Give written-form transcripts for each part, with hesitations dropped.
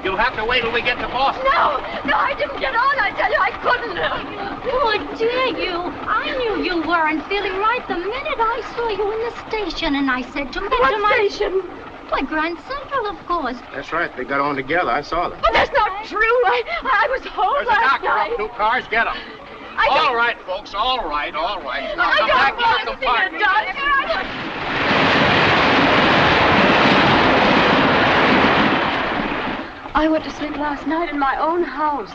You'll have to wait till we get to Boston. No, I didn't get on. I tell you, I couldn't. Oh, dare you? I knew you weren't feeling right the minute I saw you in the station, and I said to What station? Why, Grand Central, of course. That's right. They got on together. I saw them. But that's not true. I was home There's a last doctor night. up. 2 cars. Get them. All right, folks. All right. Now I come back to your don't want to see a doctor. I went to sleep last night in my own house.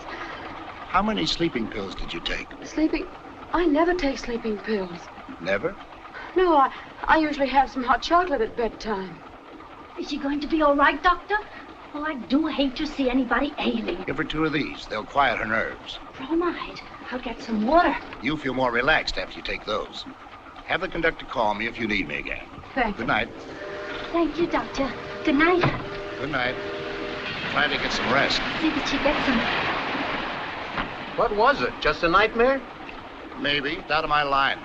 How many sleeping pills did you take? Sleeping? I never take sleeping pills. Never? No, I usually have some hot chocolate at bedtime. Is she going to be all right, Doctor? Oh, I do hate to see anybody ailing. Give her 2 of these. They'll quiet her nerves. Bromide. I'll get some water. You'll feel more relaxed after you take those. Have the conductor call me if you need me again. Thank you. Good night. Thank you, Doctor. Good night. Good night. Try to get some rest. See that she gets some. What was it? Just a nightmare? Maybe. It's out of my line.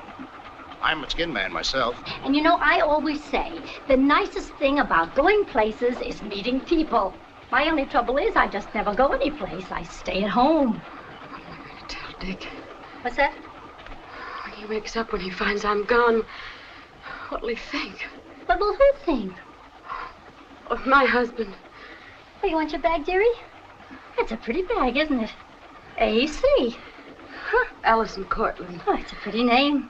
I'm a skin man myself. And you know, I always say, the nicest thing about going places is meeting people. My only trouble is I just never go anyplace. I stay at home. Tell Dick. What's that? When he wakes up, when he finds I'm gone, what'll he think? What will who think? Of my husband. Oh, you want your bag, dearie? It's a pretty bag, isn't it? A.C. Huh. Alison Courtland. Oh, it's a pretty name.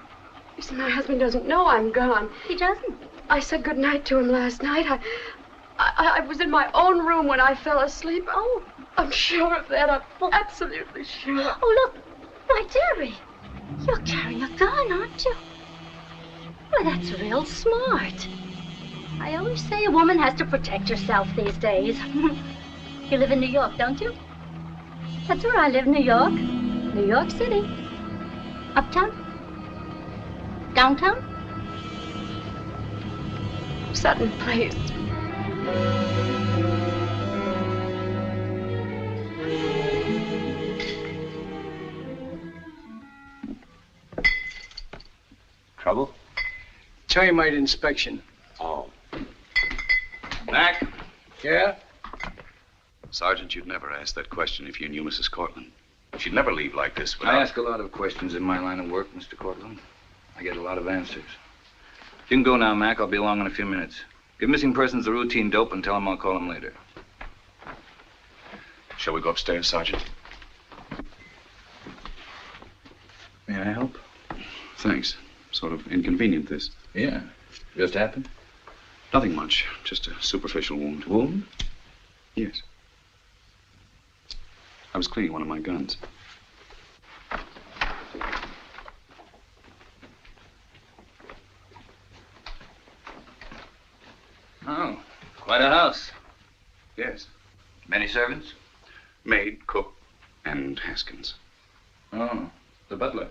You see, my husband doesn't know I'm gone. He doesn't? I said goodnight to him last night. I was in my own room when I fell asleep. Oh, I'm sure of that. I'm absolutely sure. Oh, look. Why, dearie, you're carrying a gun, aren't you? Well, that's real smart. I always say a woman has to protect herself these days. You live in New York, don't you? That's where I live, New York. New York City. Uptown? Downtown? Sutton Place. Trouble? Termite inspection. Oh. Mac? Yeah? Sergeant, you'd never ask that question if you knew Mrs. Courtland. She'd never leave like this without... I ask a lot of questions in my line of work, Mr. Courtland. I get a lot of answers. You can go now, Mac. I'll be along in a few minutes. Give missing persons the routine dope and tell them I'll call them later. Shall we go upstairs, Sergeant? May I help? Thanks. Sort of inconvenient, this. Yeah. Just happened? Nothing much. Just a superficial wound. Wound? Yes. I was cleaning one of my guns. Oh, quite a house. Yes. Many servants? Maid, cook, and Haskins. Oh, the butler.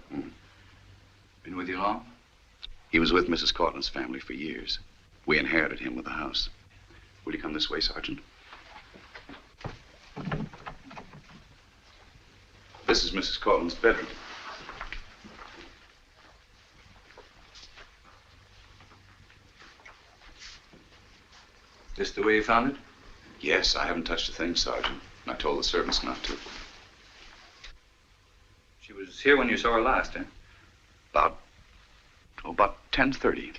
Been with you long? He was with Mrs. Courtland's family for years. We inherited him with the house. Will you come this way, Sergeant? This is Mrs. Courtland's bedroom. This the way you found it? Yes, I haven't touched a thing, Sergeant. I told the servants not to. She was here when you saw her last, eh? About 10:30.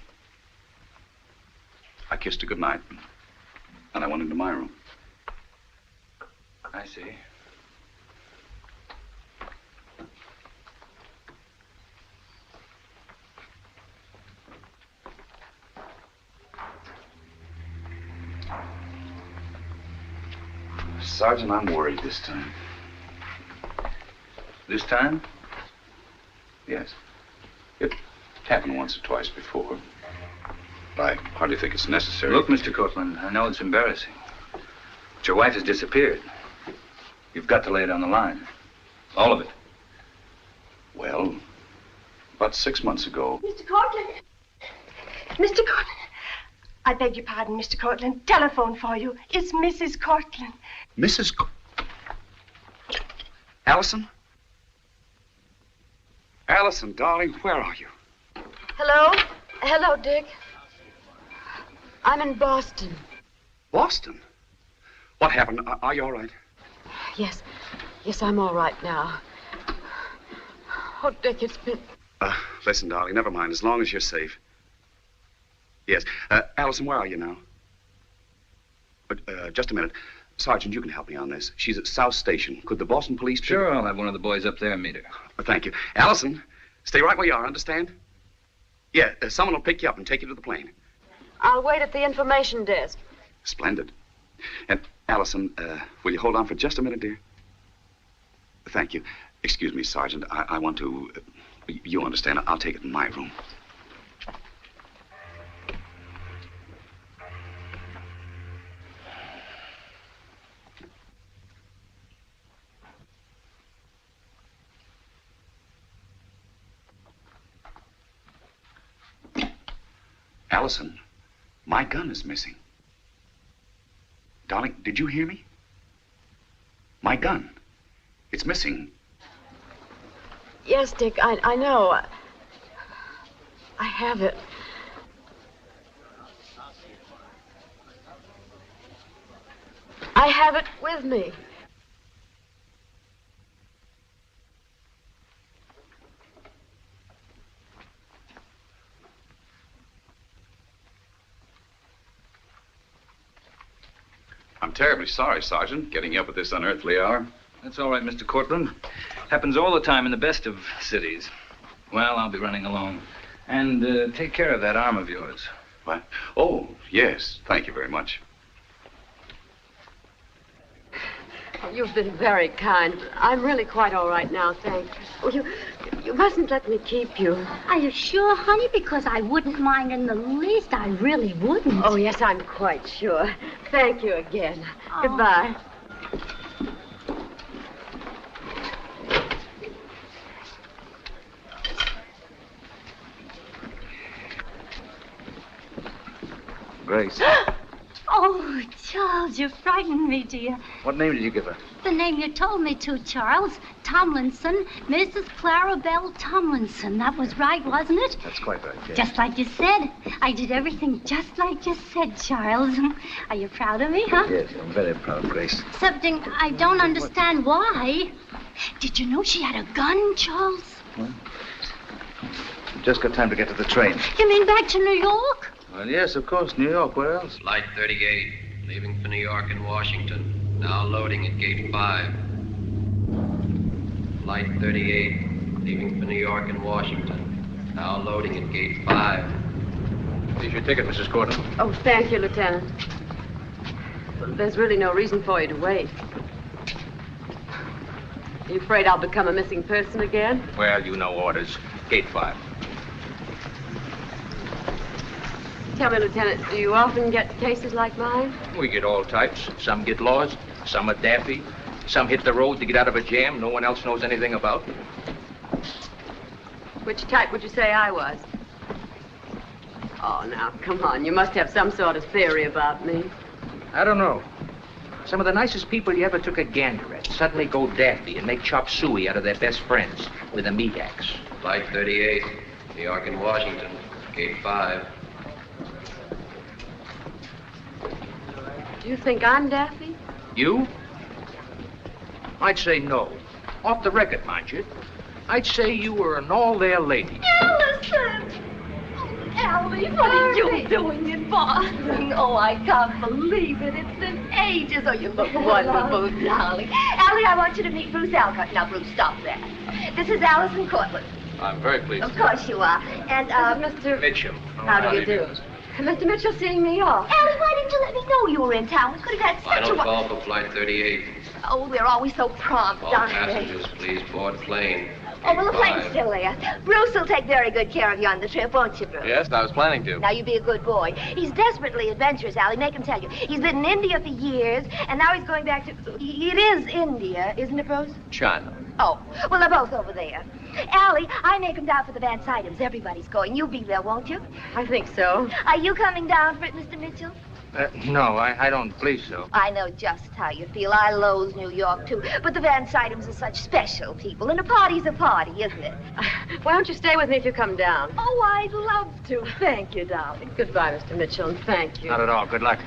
I kissed her goodnight, and I went into my room. I see. Sergeant, I'm worried this time. This time? Yes. It happened once or twice before. I hardly think it's necessary. Look, Mr. Courtland, I know it's embarrassing, but your wife has disappeared. You've got to lay it on the line. All of it. Well, about 6 months ago. Mr. Courtland. Mr. Courtland. I beg your pardon, Mr. Courtland. Telephone for you. It's Mrs. Courtland. Mrs. Alison? Alison, darling, where are you? Hello? Hello, Dick. I'm in Boston. Boston? What happened? Are you all right? Yes. Yes, I'm all right now. Oh, Dick, it's been... Listen, darling, never mind, as long as you're safe. Yes. Allison, where are you now? Just a minute. Sergeant, you can help me on this. She's at South Station. Could the Boston police... Sure, I'll have one of the boys up there meet her. Thank you. Allison, stay right where you are, understand? Yeah, someone will pick you up and take you to the plane. I'll wait at the information desk. Splendid. And, Allison, will you hold on for just a minute, dear? Thank you. Excuse me, Sergeant. I want to... you understand. I'll take it in my room. Allison, my gun is missing. Darling, did you hear me? My gun. It's missing. Yes, Dick, I know. I have it. I have it with me. I'm terribly sorry, Sergeant, getting you up at this unearthly hour. That's all right, Mr. Courtland. Happens all the time in the best of cities. Well, I'll be running along. And take care of that arm of yours. What? Oh, yes. Thank you very much. Oh, you've been very kind. I'm really quite all right now, thanks. Oh, you mustn't let me keep you. Are you sure, honey? Because I wouldn't mind in the least. I really wouldn't. Oh, yes, I'm quite sure. Thank you again. Oh. Goodbye. Grace. Oh, Charles, you frightened me, dear. What name did you give her? The name you told me to, Charles. Tomlinson. Mrs. Clarabelle Tomlinson. That was right, wasn't it? That's quite right, yes. Just like you said. I did everything just like you said, Charles. Are you proud of me, huh? Yes, I'm very proud, Grace. Excepting I don't understand why. Did you know she had a gun, Charles? Well, just got time to get to the train. You mean back to New York? Well, yes, of course. New York. Where else? Flight 38, leaving for New York and Washington. Now loading at gate 5. Flight 38, leaving for New York and Washington. Now loading at gate 5. Here's your ticket, Mrs. Courtland. Oh, thank you, Lieutenant. Well, there's really no reason for you to wait. Are you afraid I'll become a missing person again? Well, you know orders. Gate 5. Tell me, Lieutenant, do you often get cases like mine? We get all types. Some get lost, some are daffy, some hit the road to get out of a jam no one else knows anything about. Which type would you say I was? Oh, now, come on. You must have some sort of theory about me. I don't know. Some of the nicest people you ever took a gander at suddenly go daffy and make chop suey out of their best friends with a meat axe. Flight 38, New York and Washington, gate 5. Do you think I'm daffy? You? I'd say no. Off the record, mind you. I'd say you were an all-there lady. Allison! Allie, what are you doing in Boston? Oh, I can't believe it. It's been ages. Oh, you look wonderful, darling. Allie, I want you to meet Bruce Alcott. Now, Bruce, stop that. This is Alison Courtland. I'm very pleased. Of course you are. And, Mr. Mitchell. How do you do? Mr. Mitchell seeing me off. Allie, why didn't you let me know you were in town? We could have had such Final a... call for Flight 38. Oh, they're always so prompt, All aren't they? passengers, please board plane. Oh, well, the Gate plane's 5. still there. Bruce will take very good care of you on the trip, won't you, Bruce? Yes, I was planning to. Now, you be a good boy. He's desperately adventurous, Allie. Make him tell you. He's been in India for years, and now he's going back to... It is India, isn't it, Bruce? China. Oh, well, they're both over there. Allie, I make him down for the Van Sydens. Everybody's going. You'll be there, won't you? I think so. Are you coming down for it, Mr. Mitchell? No, I don't believe so. I know just how you feel. I loathe New York, too. But the Van Sydens are such special people, and a party's a party, isn't it? Why don't you stay with me if you come down? Oh, I'd love to. Thank you, darling. Goodbye, Mr. Mitchell, and thank you. Not at all. Good luck.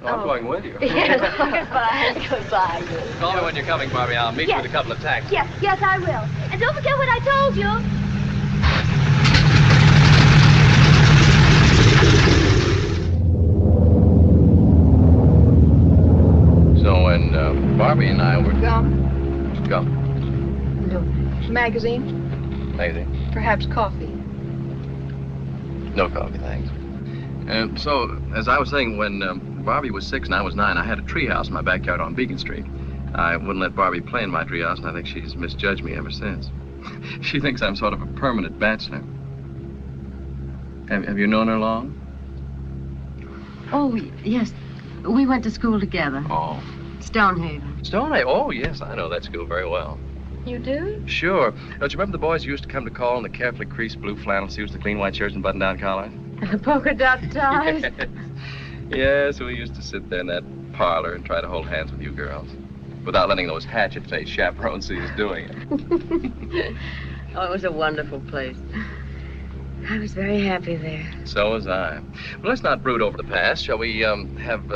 I'm going with you. Yes, goodbye. Goodbye. Call me when you're coming, Barbie. I'll meet you with a couple of taxis. Yes, I will. And don't forget what I told you. So when Barbie and I were... Gum? No. Magazine? Magazine? Perhaps coffee. No coffee, thanks. So, as I was saying, when Barbie was 6 and I was 9, I had a treehouse in my backyard on Beacon Street. I wouldn't let Barbie play in my treehouse, and I think she's misjudged me ever since. She thinks I'm sort of a permanent bachelor. Have you known her long? Oh, yes. We went to school together. Oh. Stonehaven. Stonehaven? Oh, yes, I know that school very well. You do? Sure. Don't you remember the boys who used to come to call in the carefully creased blue flannel suits, the clean white shirts, and button-down collars? Polka dot ties? Yes, we used to sit there in that parlor and try to hold hands with you girls. Without letting those hatchet-faced chaperones see us doing it. Oh, it was a wonderful place. I was very happy there. So was I. Well, let's not brood over the past. Shall we have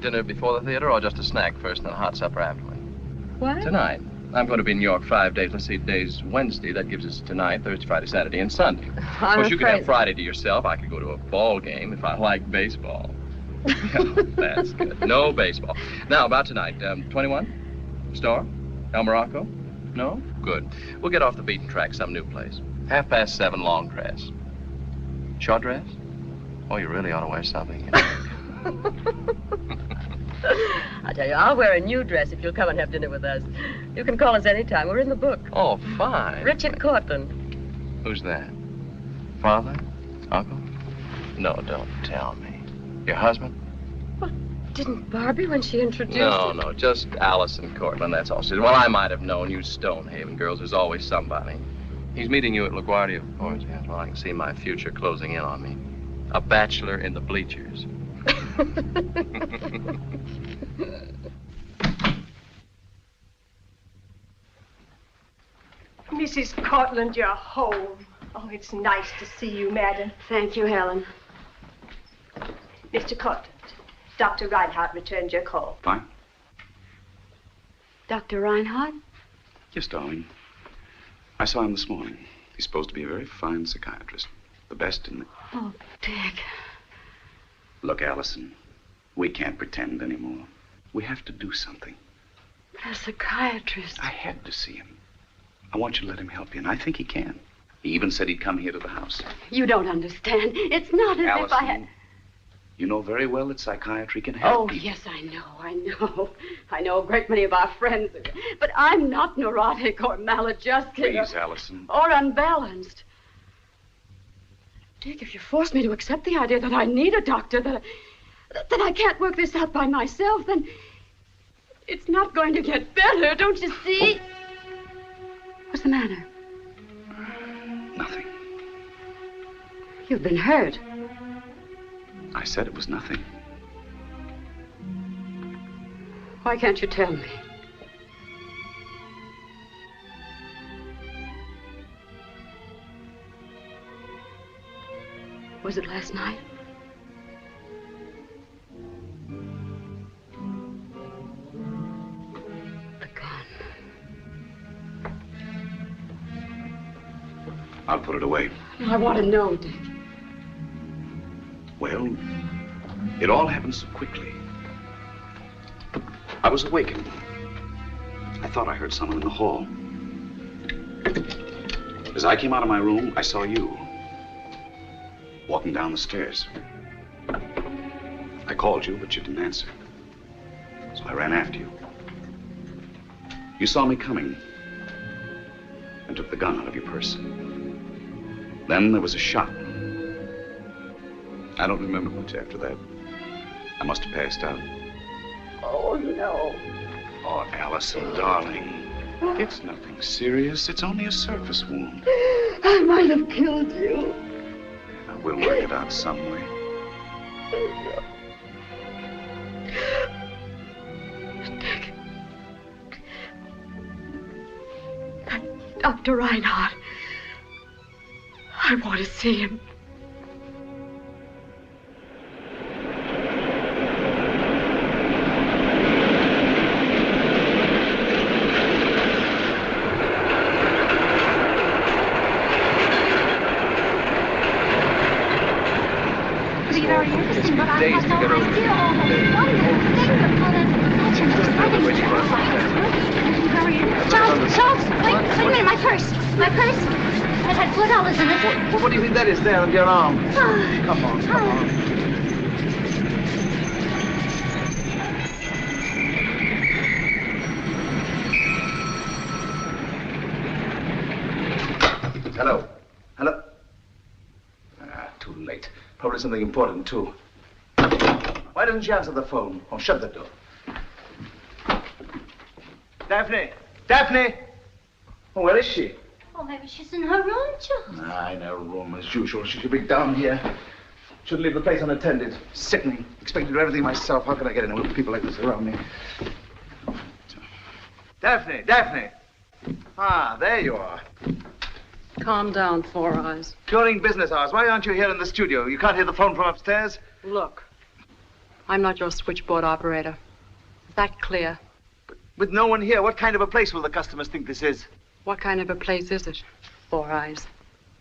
dinner before the theater, or just a snack first and then a hot supper afterward? What? Tonight. I'm going to be in New York 5 days. Let's see, today's Wednesday. That gives us tonight, Thursday, Friday, Saturday, and Sunday. Of course, you could have Friday to yourself. I could go to a ball game if I like baseball. That's good. No baseball. Now, about tonight. 21? Store? El Morocco? No? Good. We'll get off the beaten track, some new place. 7:30, long dress. Short dress? Oh, you really ought to wear something. I tell you, I'll wear a new dress if you'll come and have dinner with us. You can call us anytime. We're in the book. Oh, fine. Richard Courtland. Who's that? Father? Uncle? No, don't tell me. Your husband? Well, didn't Barbie when she introduced No, just Alison Courtland, that's all. She said, well, I might have known you Stonehaven girls. There's always somebody. He's meeting you at LaGuardia, of course. Yes, well, I can see my future closing in on me. A bachelor in the bleachers. Mrs. Courtland, you're home. Oh, it's nice to see you, madam. Thank you, Helen. Mr. Courtland, Dr. Reinhardt returned your call. Fine. Dr. Reinhardt? Yes, darling. I saw him this morning. He's supposed to be a very fine psychiatrist. The best in the... Oh, Dick. Look, Alison, we can't pretend anymore. We have to do something. But a psychiatrist. I had to see him. I want you to let him help you, and I think he can. He even said he'd come here to the house. You don't understand. It's not as Alison, if I had... You know very well that psychiatry can help people. Yes, I know. I know a great many of our friends. But I'm not neurotic or maladjusted. Please, Alison. Or unbalanced. Dick, if you force me to accept the idea that I need a doctor, that I can't work this out by myself, then it's not going to get better, don't you see? Oh. What's the matter? Nothing. You've been hurt. I said it was nothing. Why can't you tell me? Was it last night? The gun. I'll put it away. I want to know, Dick. Well, it all happened so quickly. I was awakened. I thought I heard someone in the hall. As I came out of my room, I saw you walking down the stairs. I called you, but you didn't answer. So I ran after you. You saw me coming and took the gun out of your purse. Then there was a shot. I don't remember much after that. I must have passed out. Oh, no. Oh, Alison, darling. It's nothing serious. It's only a surface wound. I might have killed you. We'll work it out some way. Dick. Dr. Reinhardt. I want to see him. to be very interesting, but I days had to no get over idea all the wonderful things that call that legend. Very interesting. Charles, wait a minute, my purse. My purse. It had $4 in it. What do you think that is there on your arm? Come on. Hello? Too late. Probably something important, too. Why doesn't she answer the phone? Or shut the door? Daphne! Oh, where is she? Oh, maybe she's in her room, Charles. In her room, as usual. She should be down here. Shouldn't leave the place unattended. Sickening. Expected to do everything myself. How can I get in with people like this around me? Daphne! Ah, there you are. Calm down, Four Eyes. During business hours, why aren't you here in the studio? You can't hear the phone from upstairs? Look, I'm not your switchboard operator. Is that clear? But with no one here, what kind of a place will the customers think this is? What kind of a place is it, Four Eyes?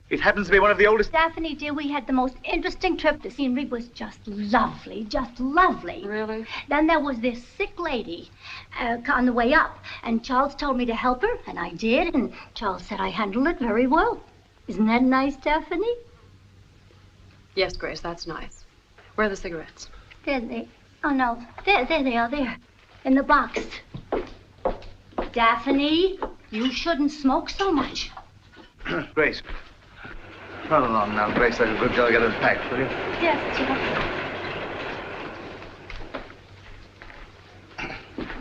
It happens to be one of the oldest... Daphne, dear, we had the most interesting trip. The scenery was just lovely, just lovely. Really? Then there was this sick lady on the way up, and Charles told me to help her, and I did, and Charles said I handled it very well. Isn't that nice, Daphne? Yes, Grace, that's nice. Where are the cigarettes? There they... Oh, no. There they are, there. In the box. Daphne, you shouldn't smoke so much. Grace. Run along now, Grace. Like a good girl, get unpacked, will you? Yes, Charles.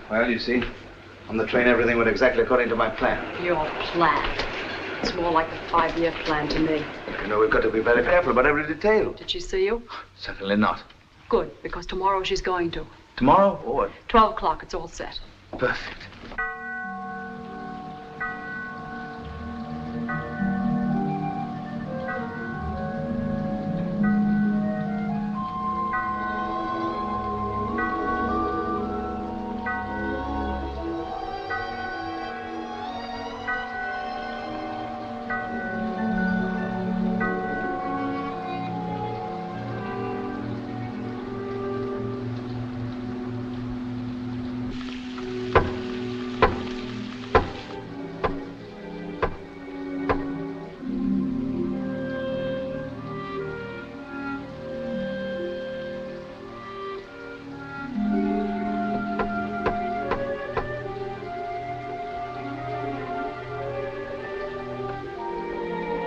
Well, you see, on the train, everything went exactly according to my plan. Your plan? It's more like a 5-year plan to me. You know, we've got to be very careful about every detail. Did she see you? Certainly not. Good, because tomorrow she's going to. Tomorrow? Or what? 12 o'clock, it's all set. Perfect.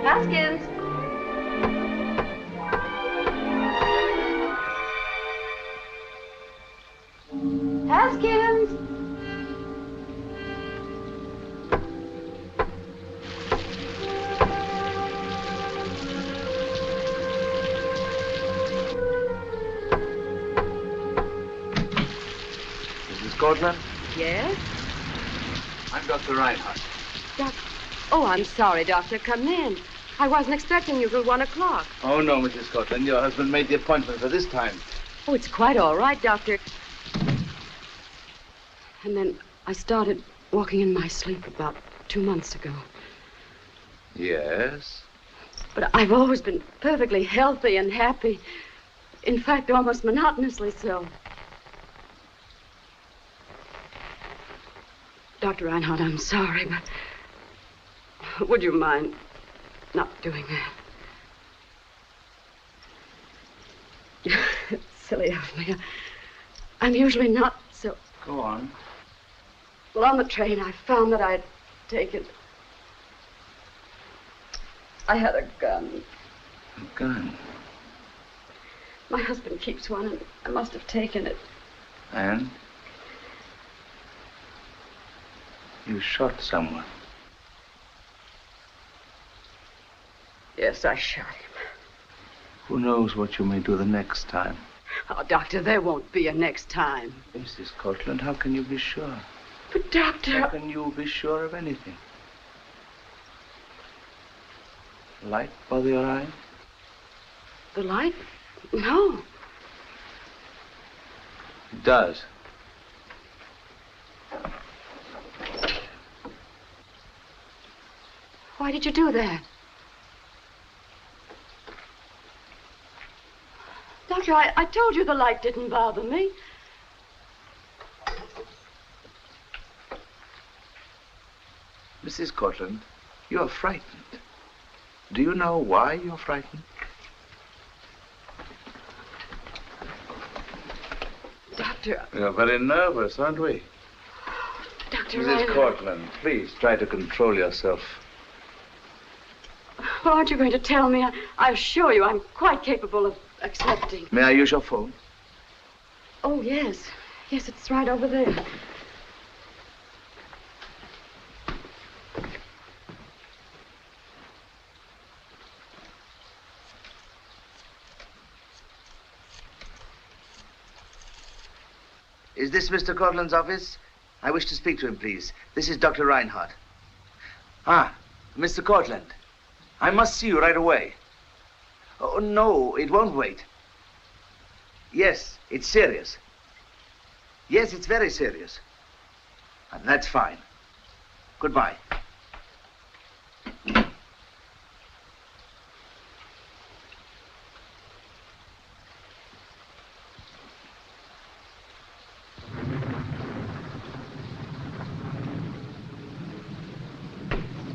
Haskins. Haskins. Mrs. Courtland? Yes? I'm Dr. Reinhardt. Oh, I'm sorry, Doctor. Come in. I wasn't expecting you till 1 o'clock. Oh, no, Mrs. Courtland. Your husband made the appointment for this time. Oh, it's quite all right, Doctor. And then I started walking in my sleep about 2 months ago. Yes? But I've always been perfectly healthy and happy. In fact, almost monotonously so. Dr. Reinhardt, I'm sorry, but would you mind not doing that? It's silly of me. I'm usually not so... Go on. Well, on the train, I found that I'd taken... I had a gun. A gun? My husband keeps one, and I must have taken it. And? You shot someone. Yes, I shot him. Who knows what you may do the next time? Oh, Doctor, there won't be a next time. Mrs. Courtland, how can you be sure? But, Doctor... How can you be sure of anything? Light bother your eye? The light? No. It does. Why did you do that? Doctor, I told you the light didn't bother me. Mrs. Courtland, you're frightened. Do you know why you're frightened? Doctor. You're very nervous, aren't we? Doctor Mrs. Courtland, please try to control yourself. Well, aren't you going to tell me? I assure you I'm quite capable of accepting. May I use your phone? Oh, yes. Yes, it's right over there. Is this Mr. Courtland's office? I wish to speak to him, please. This is Dr. Reinhardt. Ah, Mr. Courtland. I must see you right away. Oh, no, it won't wait. Yes, it's serious. Yes, it's very serious. That's fine. Goodbye.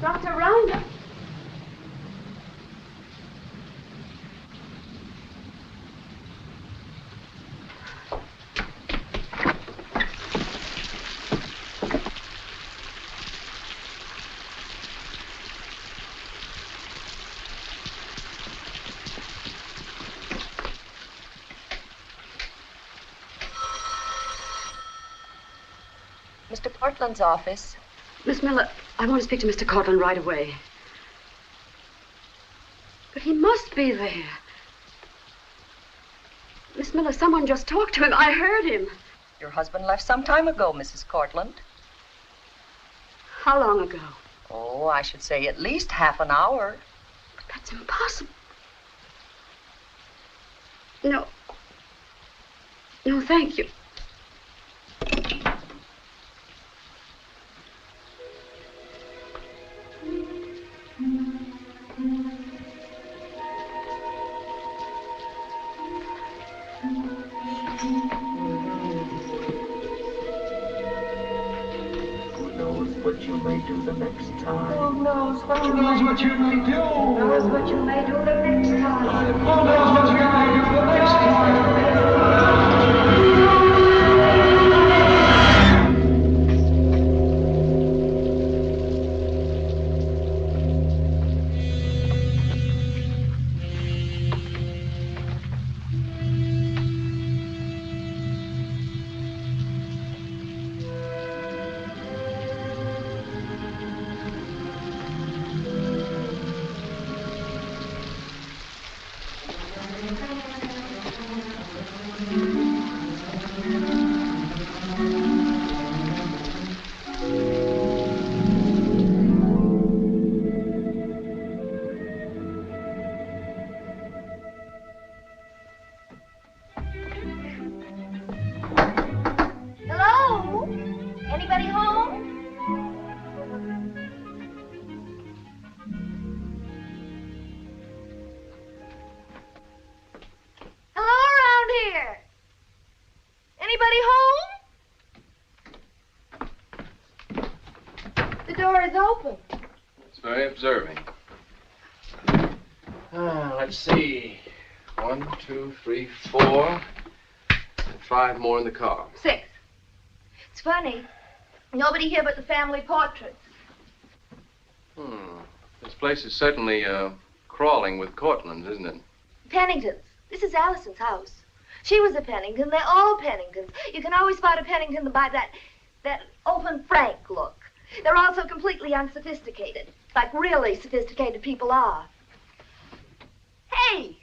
Dr. Reinhardt. Mr. Courtland's office. Miss Miller, I want to speak to Mr. Courtland right away. But he must be there. Miss Miller, someone just talked to him. I heard him. Your husband left some time ago, Mrs. Courtland. How long ago? Oh, I should say at least half an hour. But that's impossible. No. No, thank you. What you may do the next time. Who knows what you may do? Who knows what you may do the next time? Who knows what you may do the next time? Hello? Anybody home? Hello around here? Anybody home? The door is open. It's very observing. Let's see. 1, 2, 3, 4. 5 more in the car. 6. It's funny. Nobody here but the family portraits. This place is certainly crawling with Courtlands, isn't it? Penningtons. This is Alison's house. She was a Pennington. They're all Penningtons. You can always spot a Pennington by that open frank look. They're also completely unsophisticated, like really sophisticated people are. Hey!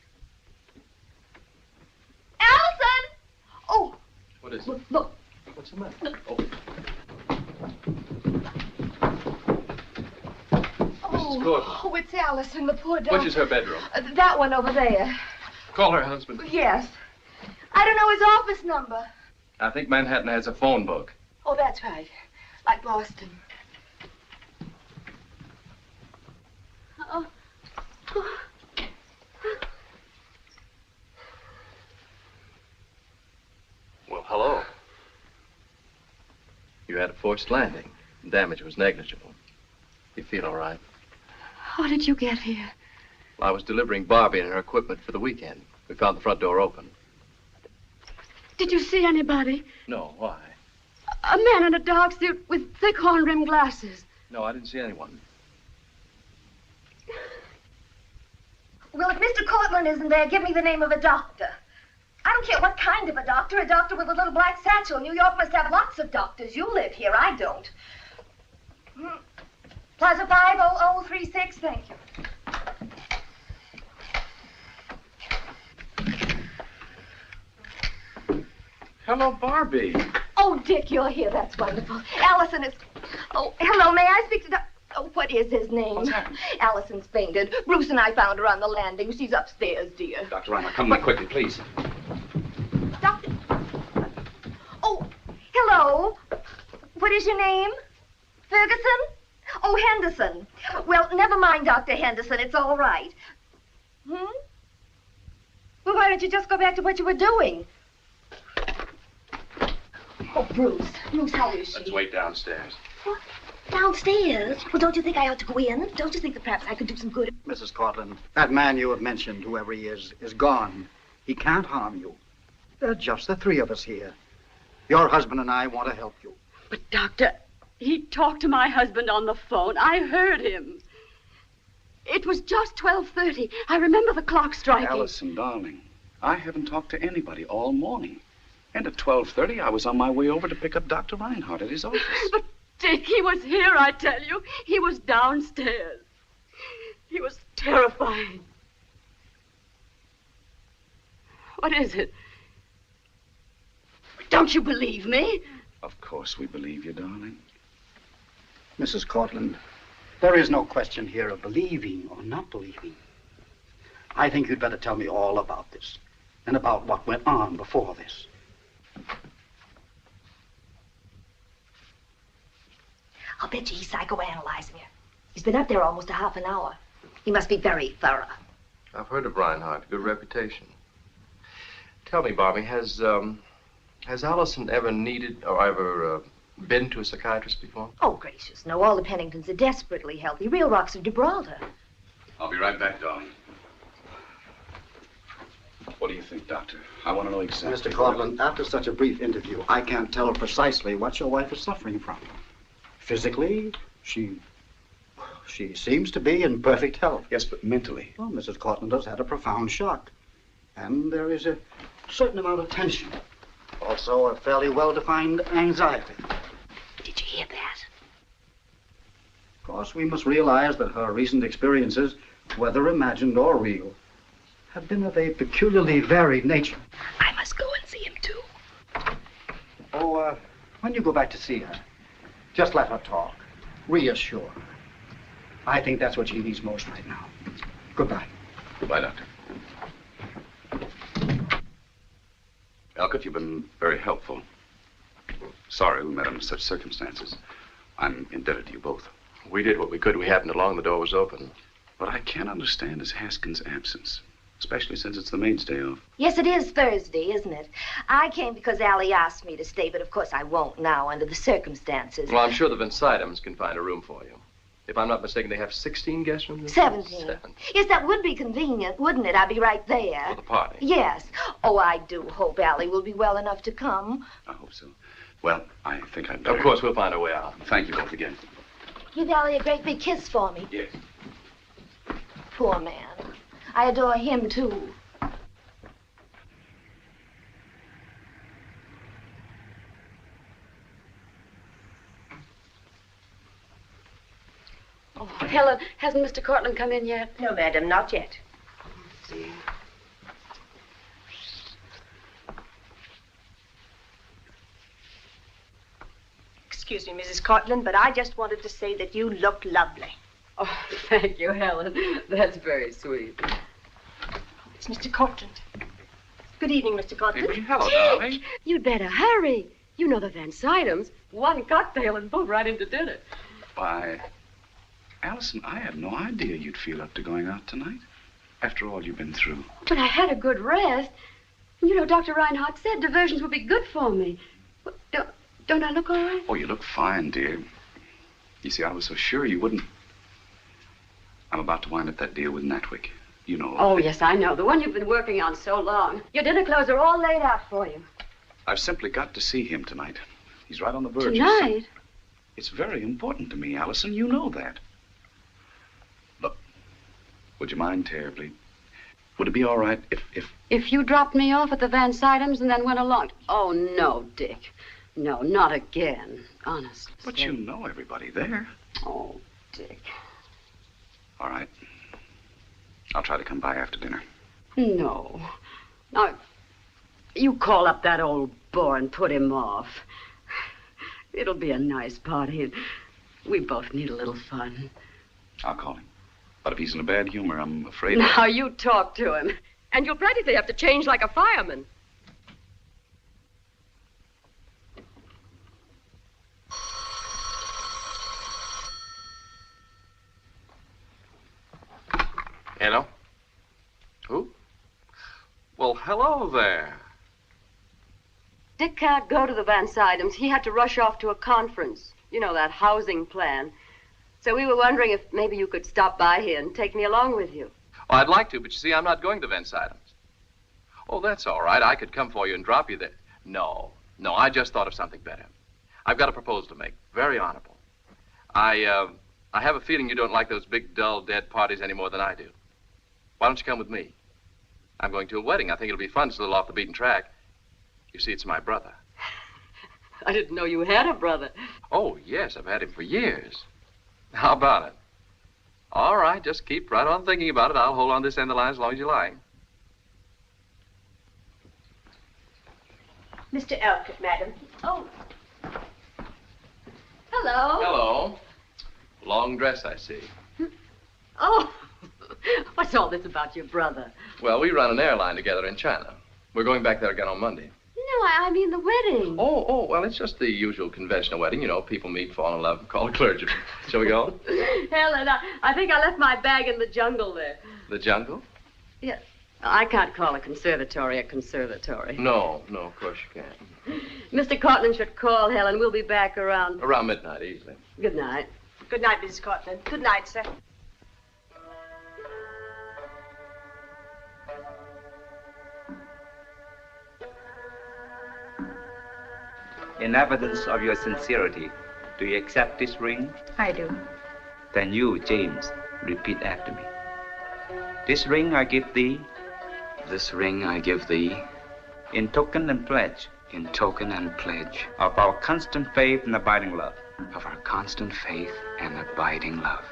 Alison! Oh! What is it? Look, look. What's the matter? Mrs. Courtland. Oh, it's Alison, the poor dog. Which is her bedroom? That one over there. Call her husband. Yes. I don't know his office number. I think Manhattan has a phone book. Oh, that's right. Like Boston. Oh. you had a forced landing. The damage was negligible. You feel all right? How did you get here? I was delivering Barbie and her equipment for the weekend. We found the front door open. Did you see anybody? No, why? A man in a dark suit with thick horn-rimmed glasses. No, I didn't see anyone. Well, if Mr. Courtland isn't there, give me the name of a doctor. I don't care what kind of a doctor with a little black satchel. New York must have lots of doctors. You live here, I don't. Plaza 50036, thank you. Hello, Barbie. Oh, Dick, you're here. That's wonderful. Allison is... Oh, hello, may I speak to Oh, what is his name? What's happened? Allison's fainted. Bruce and I found her on the landing. She's upstairs, dear. Dr. Reimer, come in quickly, please. Doctor... Oh, hello. What is your name? Ferguson? Oh, Henderson. Well, never mind, Dr. Henderson. It's all right. Well, why don't you just go back to what you were doing? Oh, Bruce. Bruce, how is she? Let's wait downstairs. What? Downstairs? Well, don't you think I ought to go in? Don't you think that perhaps I could do some good? Mrs. Courtland, that man you have mentioned, whoever he is gone. He can't harm you. There are just the three of us here. Your husband and I want to help you. But, Doctor, he talked to my husband on the phone. I heard him. It was just 12:30. I remember the clock striking. Allison, darling, I haven't talked to anybody all morning. And at 12:30, I was on my way over to pick up Dr. Reinhardt at his office. But, Dick, he was here, I tell you. He was downstairs. He was terrifying. What is it? Don't you believe me? Of course we believe you, darling. Mrs. Courtland, there is no question here of believing or not believing. I think you'd better tell me all about this and about what went on before this. I'll bet you he's psychoanalyzing her. He's been up there almost a half an hour. He must be very thorough. I've heard of Reinhardt. Good reputation. Tell me, Barbie, has Allison ever needed or ever been to a psychiatrist before? Oh, gracious, no. All the Penningtons are desperately healthy. Real rocks of Gibraltar. I'll be right back, darling. What do you think, Doctor? I want to know exactly... Mr. Courtland, after such a brief interview, I can't tell precisely what your wife is suffering from. Physically, she seems to be in perfect health. Yes, but mentally? Well, Mrs. Courtland has had a profound shock. And there is a certain amount of tension. Also, a fairly well-defined anxiety. Did you hear that? Of course, we must realize that her recent experiences, whether imagined or real, have been of a peculiarly varied nature. I must go and see him, too. Oh, when you go back to see her, just let her talk. Reassure her. I think that's what she needs most right now. Goodbye. Goodbye, Doctor. Elkett, you've been very helpful. Sorry we met under such circumstances. I'm indebted to you both. We did what we could. We happened along. The door was open. What I can't understand is Haskins' absence, especially since it's the maid's day off. Yes, it is Thursday, isn't it? I came because Allie asked me to stay, but of course I won't now under the circumstances. Well, I'm sure the Van Sydams can find a room for you. If I'm not mistaken, they have 16 guest rooms? 17. Yes, that would be convenient, wouldn't it? I'd be right there. For the party? Yes. Oh, I do hope Allie will be well enough to come. I hope so. Well, I think I'd better... Of course, we'll find a way out. Thank you both again. Give Allie a great big kiss for me. Yes. Poor man. I adore him, too. Oh, Helen, hasn't Mr. Courtland come in yet? No, madam, not yet. See. Excuse me, Mrs. Courtland, but I just wanted to say that you look lovely. Oh, thank you, Helen. That's very sweet. It's Mr. Courtland. Good evening, Mr. Courtland. Hello, darling. You'd better hurry. You know the Van Sydams. One cocktail and both right into dinner. Why, Allison, I had no idea you'd feel up to going out tonight. After all you've been through. But I had a good rest. You know, Dr. Reinhardt said diversions would be good for me. Don't I look all right? Oh, you look fine, dear. You see, I was so sure you wouldn't. I'm about to wind up that deal with Natwick. You know. Oh, yes, I know. The one you've been working on so long. Your dinner clothes are all laid out for you. I've simply got to see him tonight. He's right on the verge. Tonight? It's very important to me, Alison. You know that. Look, would you mind terribly? Would it be all right if... If you dropped me off at the Van Sydens and then went along... Oh, no, Dick. No, not again. Honestly. But you know everybody there. Oh, Dick. All right. I'll try to come by after dinner. No. Now, you call up that old bore and put him off. It'll be a nice party, and we both need a little fun. I'll call him. But if he's in a bad humor, I'm afraid... Now, you talk to him. And you'll practically have to change like a fireman. Hello? Who? Well, hello there. Dick can't go to the Van Sydens. He had to rush off to a conference. You know, that housing plan. So we were wondering if maybe you could stop by here and take me along with you. Oh, I'd like to, but you see, I'm not going to Van Sydens. Oh, that's all right. I could come for you and drop you there. No, I just thought of something better. I've got a proposal to make. Very honorable. I have a feeling you don't like those big, dull, dead parties any more than I do. Why don't you come with me? I'm going to a wedding. I think it'll be fun. It's a little off the beaten track. You see, it's my brother. I didn't know you had a brother. Oh, yes, I've had him for years. How about it? All right, just keep right on thinking about it. I'll hold on this end of the line as long as you like. Mr. Elcott, madam. Oh. Hello. Hello. Long dress, I see. Oh. What's all this about your brother? Well, we run an airline together in China. We're going back there again on Monday. No, I mean the wedding. Oh, well, it's just the usual conventional wedding. You know, people meet, fall in love, call a clergyman. Shall we go? Helen, I think I left my bag in the jungle there. The jungle? Yeah. I can't call a conservatory a conservatory. No, of course you can't. Mr. Courtland should call, Helen. We'll be back around... Around midnight, easily. Good night. Good night, Mrs. Courtland. Good night, sir. In evidence of your sincerity, do you accept this ring? I do. Then you, James, repeat after me. This ring I give thee. This ring I give thee. In token and pledge. In token and pledge. Of our constant faith and abiding love. Of our constant faith and abiding love.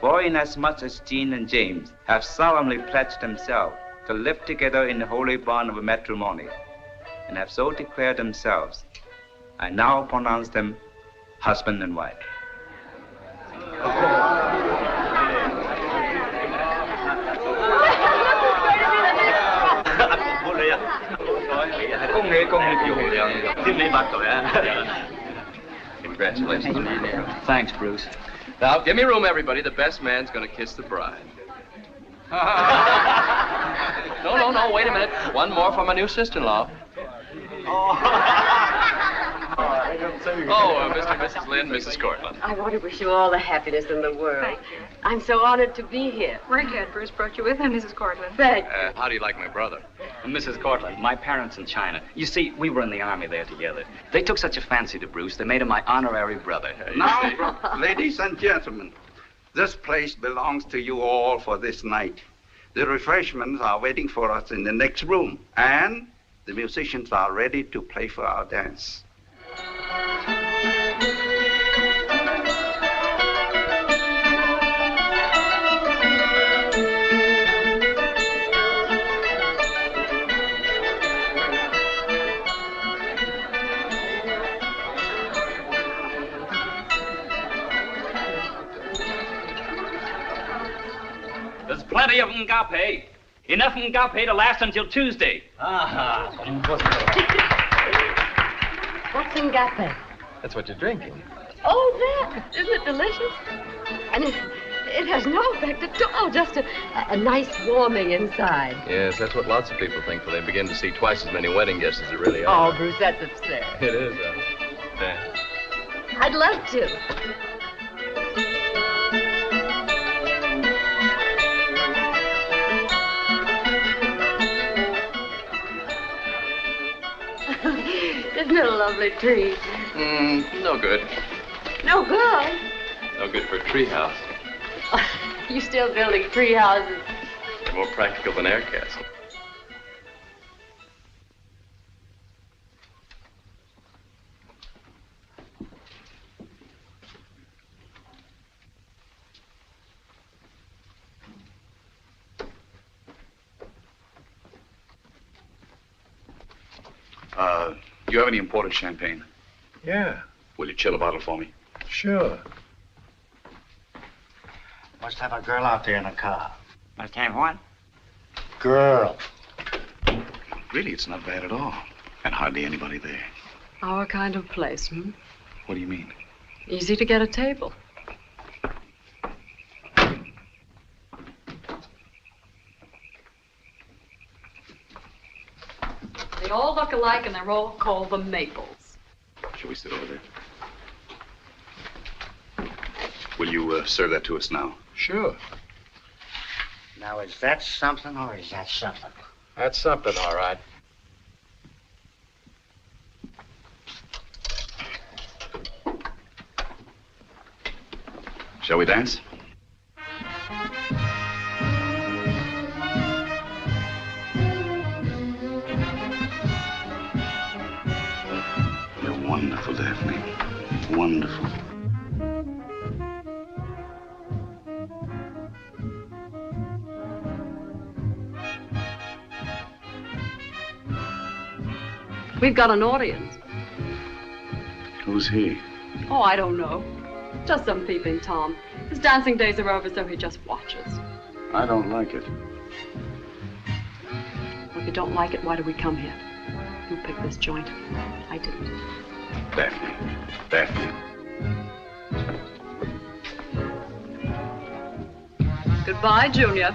For inasmuch as Jean and James have solemnly pledged themselves to live together in the holy bond of matrimony, and have so declared themselves, I now pronounce them husband and wife. Congratulations. Thanks, Bruce. Now, give me room, everybody. The best man's going to kiss the bride. No, wait a minute. One more for my new sister-in-law. Mr. and Mrs. Lynn, Mrs. Courtland. I want to wish you all the happiness in the world. Thank you. I'm so honored to be here. We're glad Bruce brought you with him, Mrs. Courtland. Thank you. How do you like my brother? Mrs. Courtland, my parents in China. You see, we were in the army there together. They took such a fancy to Bruce, they made him my honorary brother. Now, ladies and gentlemen, this place belongs to you all for this night. The refreshments are waiting for us in the next room, and the musicians are ready to play for our dance. There's plenty of ngape. Enough ngape to last until Tuesday. What's in ngape? That's what you're drinking. Oh, that. Isn't it delicious? And it has no effect at all. Just a nice warming inside. Yes, that's what lots of people think, for they begin to see twice as many wedding guests as there really are. Oh, Bruce, that's absurd. It is, dance? I'd love to. Isn't it a lovely tree? No good. No good. No good for a treehouse. You still building tree houses? They're more practical than air castles. Do you have any imported champagne? Yeah, Will you chill a bottle for me? sure. Must have a girl out there in a car. Must have what? Girl. Really, it's not bad at all. And hardly anybody there. Our kind of place, hmm? What do you mean? Easy to get a table. They all look alike and they're all called the Maples. Shall we sit over there? Will you serve that to us now? Sure. Now, is that something or is that something? That's something, all right. Shall we dance? You're wonderful, Daphne. Wonderful. We've got an audience. Who's he? Oh, I don't know. Just some peeping Tom. His dancing days are over, so he just watches. I don't like it. Well, if you don't like it, why do we come here? You picked this joint. I didn't. Daphne. Daphne. Goodbye, Junior.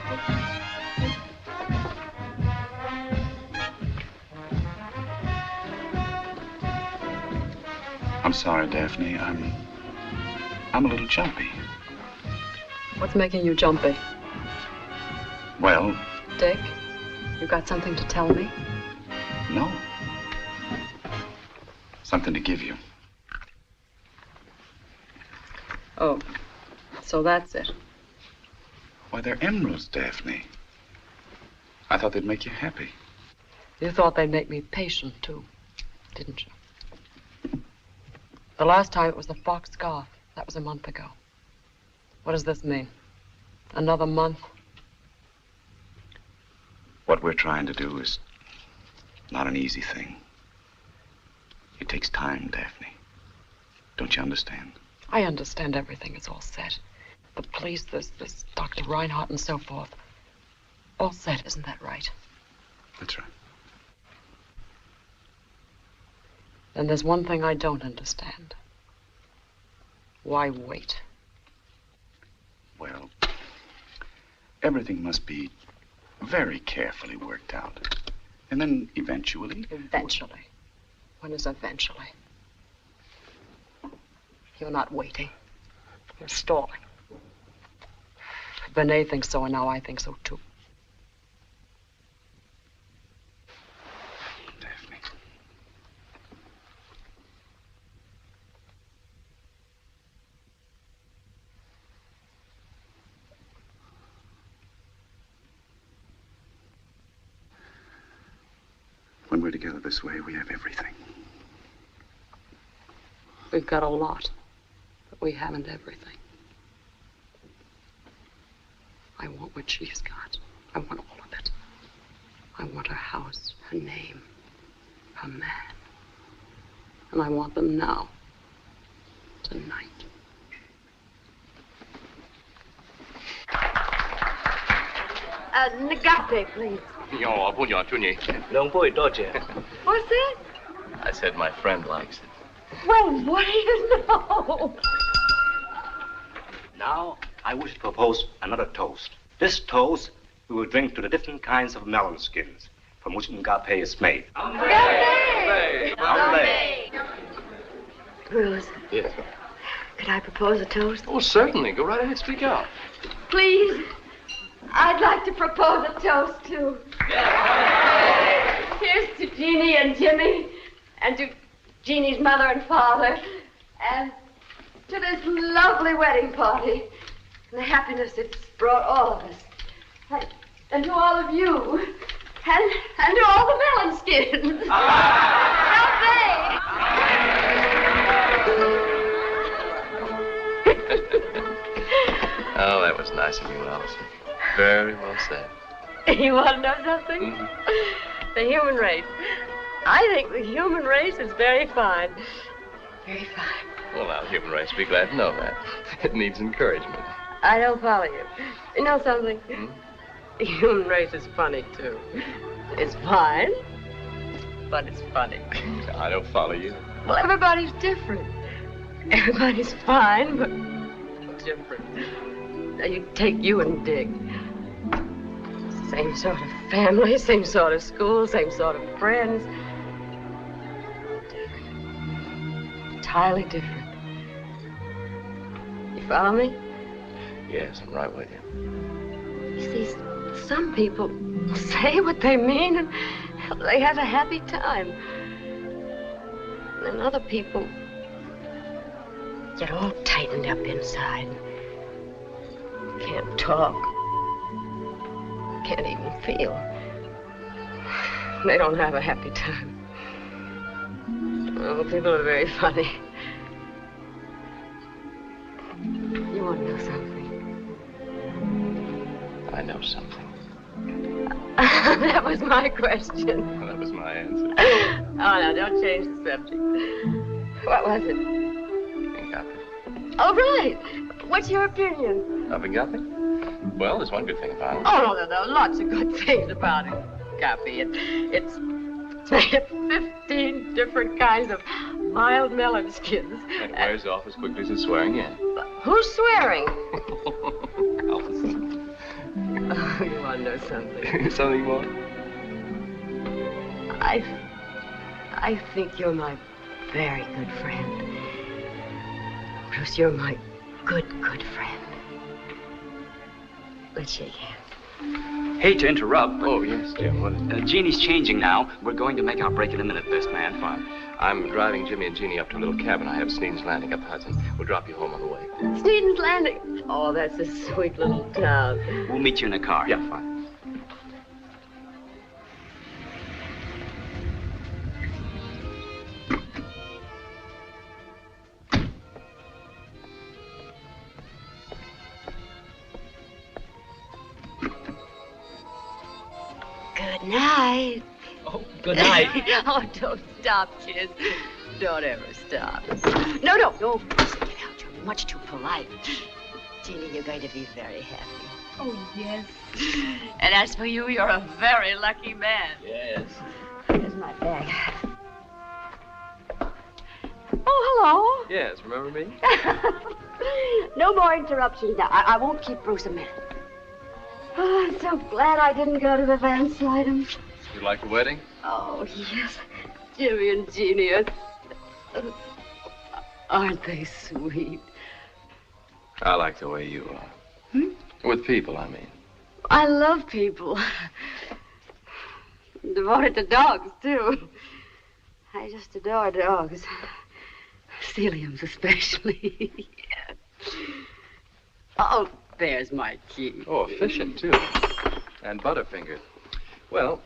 I'm sorry, Daphne. I'm a little jumpy. What's making you jumpy? Well, Dick, you got something to tell me? no. Something to give you. Oh, so that's it. Why, they're emeralds, Daphne. I thought they'd make you happy. You thought they'd make me patient, too, didn't you? The last time it was the fox scarf. That was a month ago. What does this mean? Another month? What we're trying to do is not an easy thing. It takes time, Daphne. Don't you understand? I understand everything is all set. The police, this Dr. Reinhardt and so forth. All set, isn't that right? That's right. Then there's one thing I don't understand. Why wait? Well, everything must be very carefully worked out. And then eventually... Eventually? When is eventually? You're not waiting. You're stalling. Vernay thinks so, and now I think so, too. Daphne. When we're together this way, we have everything. We've got a lot, but we haven't everything. I want what she's got. I want all of it. I want her house, her name, her man. And I want them now. Tonight. Nagate, please. What's that? I said my friend likes it. Well, what do you know? Now, I wish to propose another toast. This toast, we will drink to the different kinds of melon skins from which ngape is made. Bruce, Yes. could I propose a toast? Oh, certainly. Go right ahead, speak out. Please. I'd like to propose a toast, too. Here's to Jeannie and Jimmy, and to Jeannie's mother and father, and to this lovely wedding party, and the happiness it's brought all of us. And to all of you, and to all the melon skins. Don't they? Oh, that was nice of you, Alison. Very well said. You want to know something? Mm-hmm. The human race. I think the human race is very fine. Very fine. Well, now, the human race will be glad to know that. It needs encouragement. I don't follow you. You know something? The human race is funny, too. It's fine, but it's funny. I don't follow you. Well, everybody's different. Everybody's fine, but different. Now, you take you and Dick. Same sort of family, same sort of school, same sort of friends. Different. Entirely different. You follow me? Yes, I'm right with you. You see, some people say what they mean and they have a happy time. And other people get all tightened up inside. Can't talk. Can't even feel. They don't have a happy time. Oh, people are very funny. You want to know something? I know something. That was my question. Well, that was my answer. Oh, no, don't change the subject. What was it? Nothing. Oh, right. What's your opinion? Nothing, nothing? Well, there's one good thing about it. Oh, no, there are lots of good things about it, Guppy. It's made of 15 different kinds of mild melon skins. It wears off as quickly as it's swearing in. Who's swearing? Alison. Oh, you want to know something? Something more? I think you're my very good friend. Bruce, you're my good friend. Let's shake hands. Hate to interrupt, but... Oh, yes, Jim. What is it? Jeannie's changing now. We're going to make our break in a minute, best man. Fine. I'm driving Jimmy and Jeannie up to a little cabin I have at Sneeden's Landing up the Hudson. We'll drop you home on the way. Sneeden's Landing? Oh, that's a sweet little town. We'll meet you in a car. Yeah, fine. Good night. Oh, good night. Oh, don't stop, kids. Don't ever stop. No. Get out. You're much too polite. Jeannie, you're going to be very happy. Oh, yes. And as for you, you're a very lucky man. Yes. Here's my bag. Oh, hello. Yes, remember me? No more interruptions now. I won't keep Bruce a minute. Oh, I'm so glad I didn't go to the Van Slytens. You like the wedding? Oh, yes. Jimmy and Jeannie aren't they sweet? I like the way you are. With people, I mean. I love people. I'm devoted to dogs, too. I just adore dogs. Celium's especially. Oh, there's my key. Oh, efficient, too. And butterfingered. Well...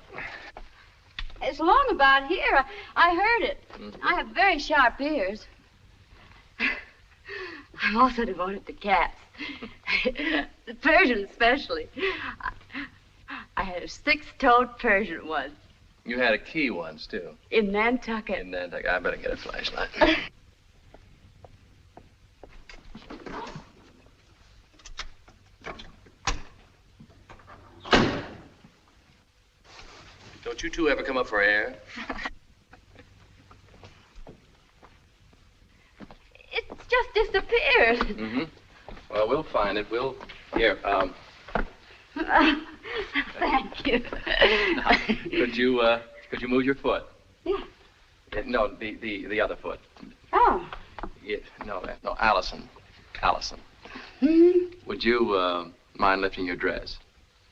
It's long about here. I heard it. I have very sharp ears. I'm also devoted to cats. The Persian especially. I had a 6-toed Persian once. You had a key once, too. In Nantucket. In Nantucket. I better get a flashlight. Don't you two ever come up for air? It's just disappeared. Mm-hmm. Well, we'll find it. Here, Thank you. Now, could you move your foot? Yeah. No, the other foot. Oh. Yeah, no, Allison. Allison. Would you mind lifting your dress?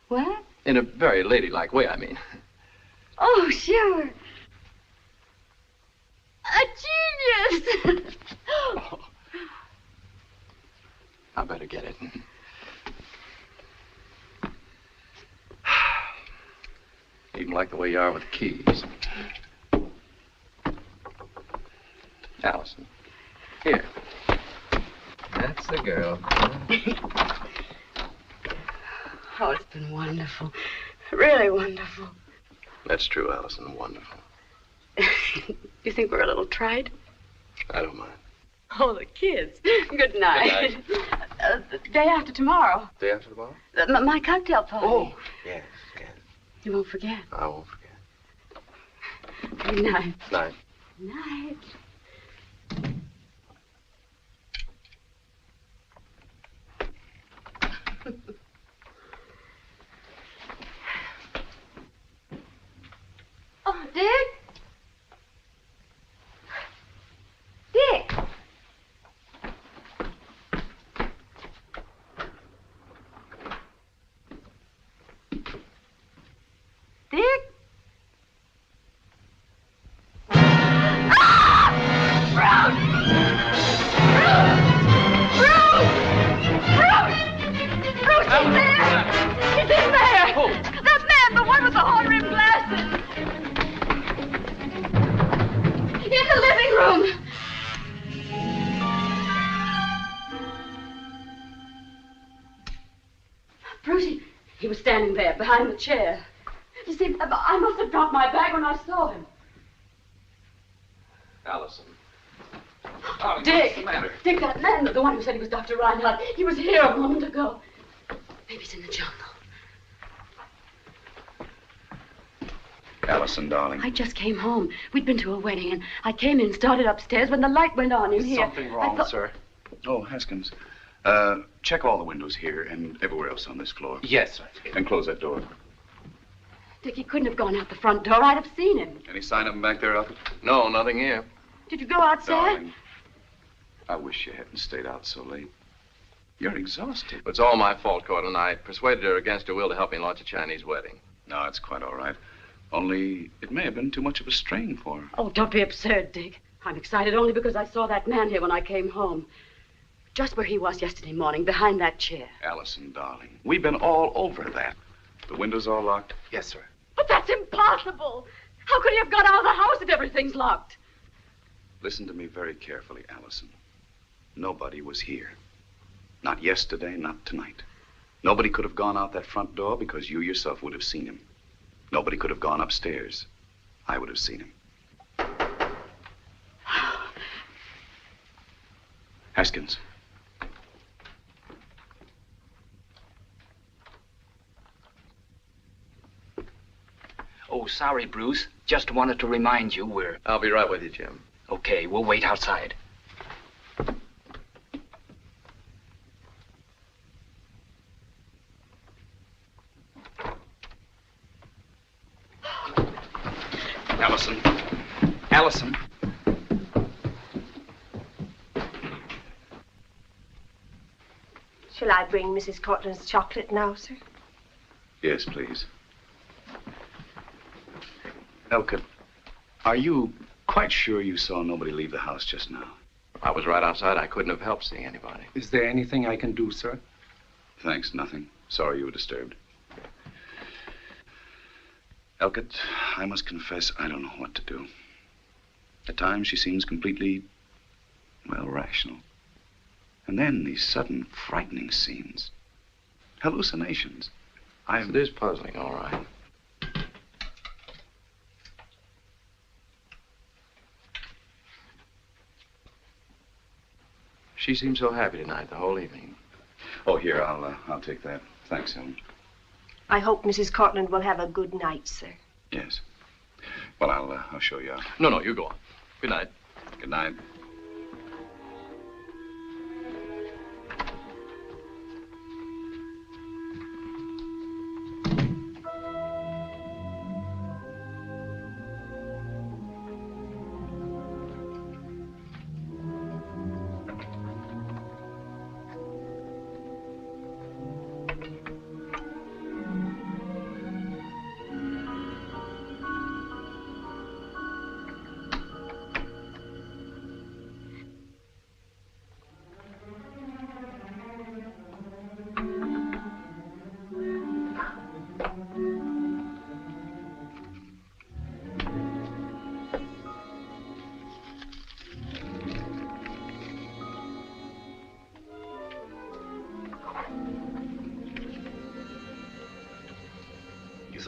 What? In a very ladylike way, I mean. Oh, sure. A genius! Oh. I better get it. Even like the way you are with the keys. Allison. Here. That's the girl. Oh, it's been wonderful. Really wonderful. That's true, Allison. Wonderful. You think we're a little trite? I don't mind. Oh, the kids. Good night. Good night. The day after tomorrow. Day after tomorrow? My cocktail party. Oh, yes, yes. You won't forget. I won't forget. Good night. Night. Night. Oh, Dick. Dick. Dick? Ah! Bruce! Bruce! Bruce! Bruce, he's there! He's in there! Who? That man, the one with the horn-rimmed glasses! In the living room! Bruce, he was standing there behind the chair. You see, I must have dropped my bag when I saw him. Allison. Oh, Dick! What's the matter? Dick, that man, the one who said he was Dr. Reinhardt, he was here a moment ago. Maybe he's in the jungle. Allison, darling. I just came home. We'd been to a wedding, and I came in and started upstairs when the light went on in Is here. something wrong, sir? Oh, Haskins. Check all the windows here and everywhere else on this floor. Yes, sir. And close that door. Dick, he couldn't have gone out the front door. I'd have seen him. Any sign of him back there, Alfred? No, nothing here. Did you go outside? Darling, I wish you hadn't stayed out so late. You're exhausted. It's all my fault, Courtland. I persuaded her against her will to help me launch a Chinese wedding. No, it's quite all right. Only it may have been too much of a strain for her. Oh, don't be absurd, Dick. I'm excited only because I saw that man here when I came home. Just where he was yesterday morning, behind that chair. Allison, darling, we've been all over that. The windows all locked? Yes, sir. But that's impossible. How could he have got out of the house if everything's locked? Listen to me very carefully, Allison. Nobody was here. Not yesterday, not tonight. Nobody could have gone out that front door because you yourself would have seen him. Nobody could have gone upstairs. I would have seen him. Haskins. Oh, sorry, Bruce. Just wanted to remind you we're... I'll be right with you, Jim. Okay, we'll wait outside. Allison. Allison. Shall I bring Mrs. Courtland's chocolate now, sir? Yes, please. Elkett, are you quite sure you saw nobody leave the house just now? I was right outside. I couldn't have helped seeing anybody. Is there anything I can do, sir? Thanks, nothing. Sorry you were disturbed. Elkett, I must confess I don't know what to do. At times she seems completely, well, rational. And then these sudden, frightening scenes. Hallucinations. It is puzzling, all right. She seemed so happy tonight, the whole evening. Oh, here, I'll take that. Thanks, Helen. I hope Mrs. Courtland will have a good night, sir. Yes. Well, I'll show you out. No, you go on. Good night. Good night.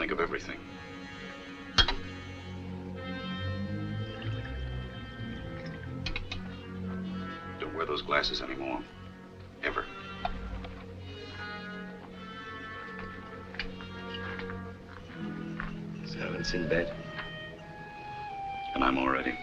think of everything. Don't wear those glasses anymore. Ever. Servants in bed. And I'm all ready.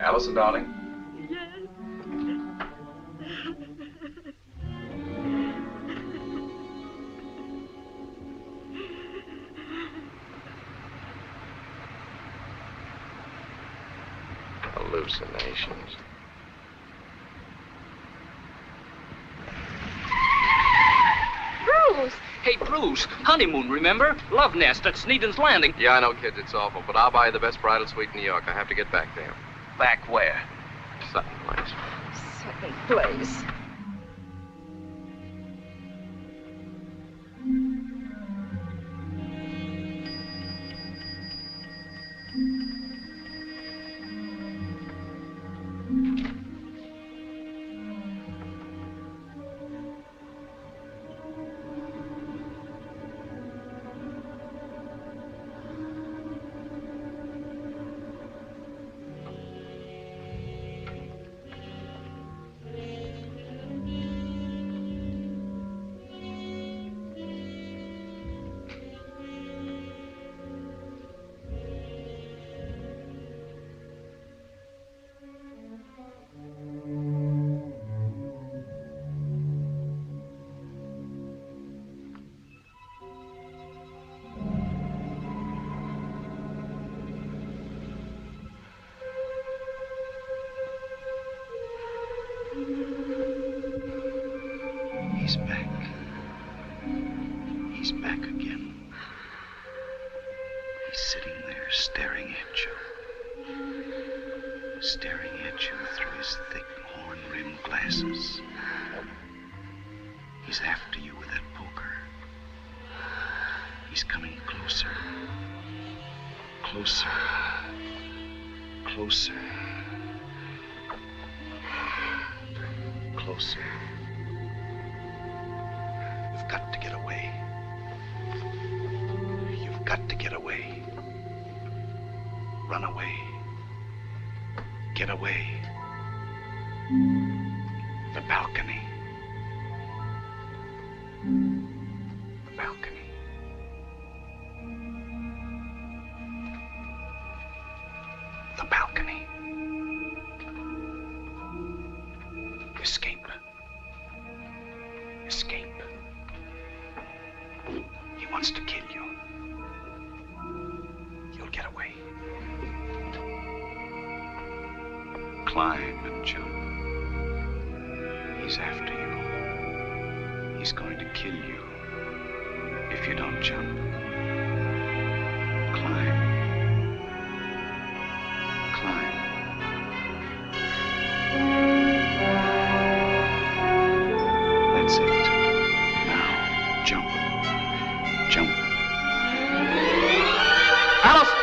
Alison, darling. Hallucinations. Bruce! Hey, Bruce, honeymoon, remember? Love nest at Sneeden's Landing. Yeah, I know, kids, it's awful, but I'll buy you the best bridal suite in New York. I have to get back there. Back where? Sutton Place. Second place. He's back. He's back again. He's sitting there staring at you. Staring at you through his thick horn-rimmed glasses. He's after you with that poker. He's coming closer. Closer. Closer. Closer. You've got to get away. You've got to get away. Run away. Get away. The balcony. The balcony. The balcony. Escape. Escape. He wants to kill you. You'll get away. Climb and jump. He's after you. He's going to kill you if you don't jump. Climb. Climb. That's it. Now, jump. Jump. Alice!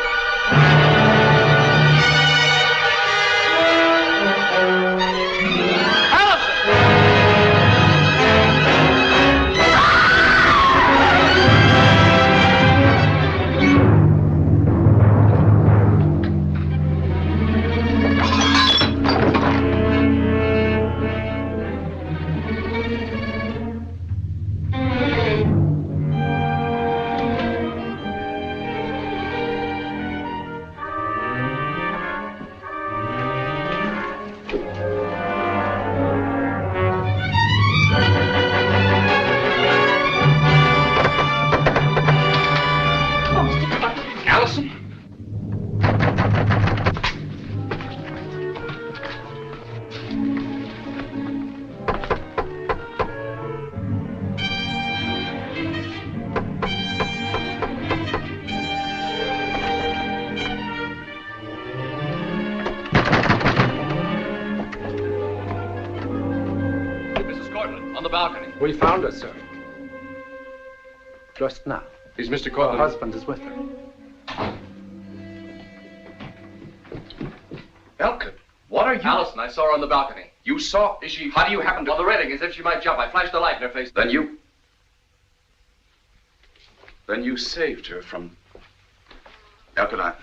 the balcony? We found her, sir. Just now. Is Mr. Her Courtland? husband is with her. Elkin, what are you... Allison, I saw her on the balcony. You saw... Is she... How do you happen to... On the railing, as if she might jump. I flashed the light in her face. Then you saved her from... Elkin, I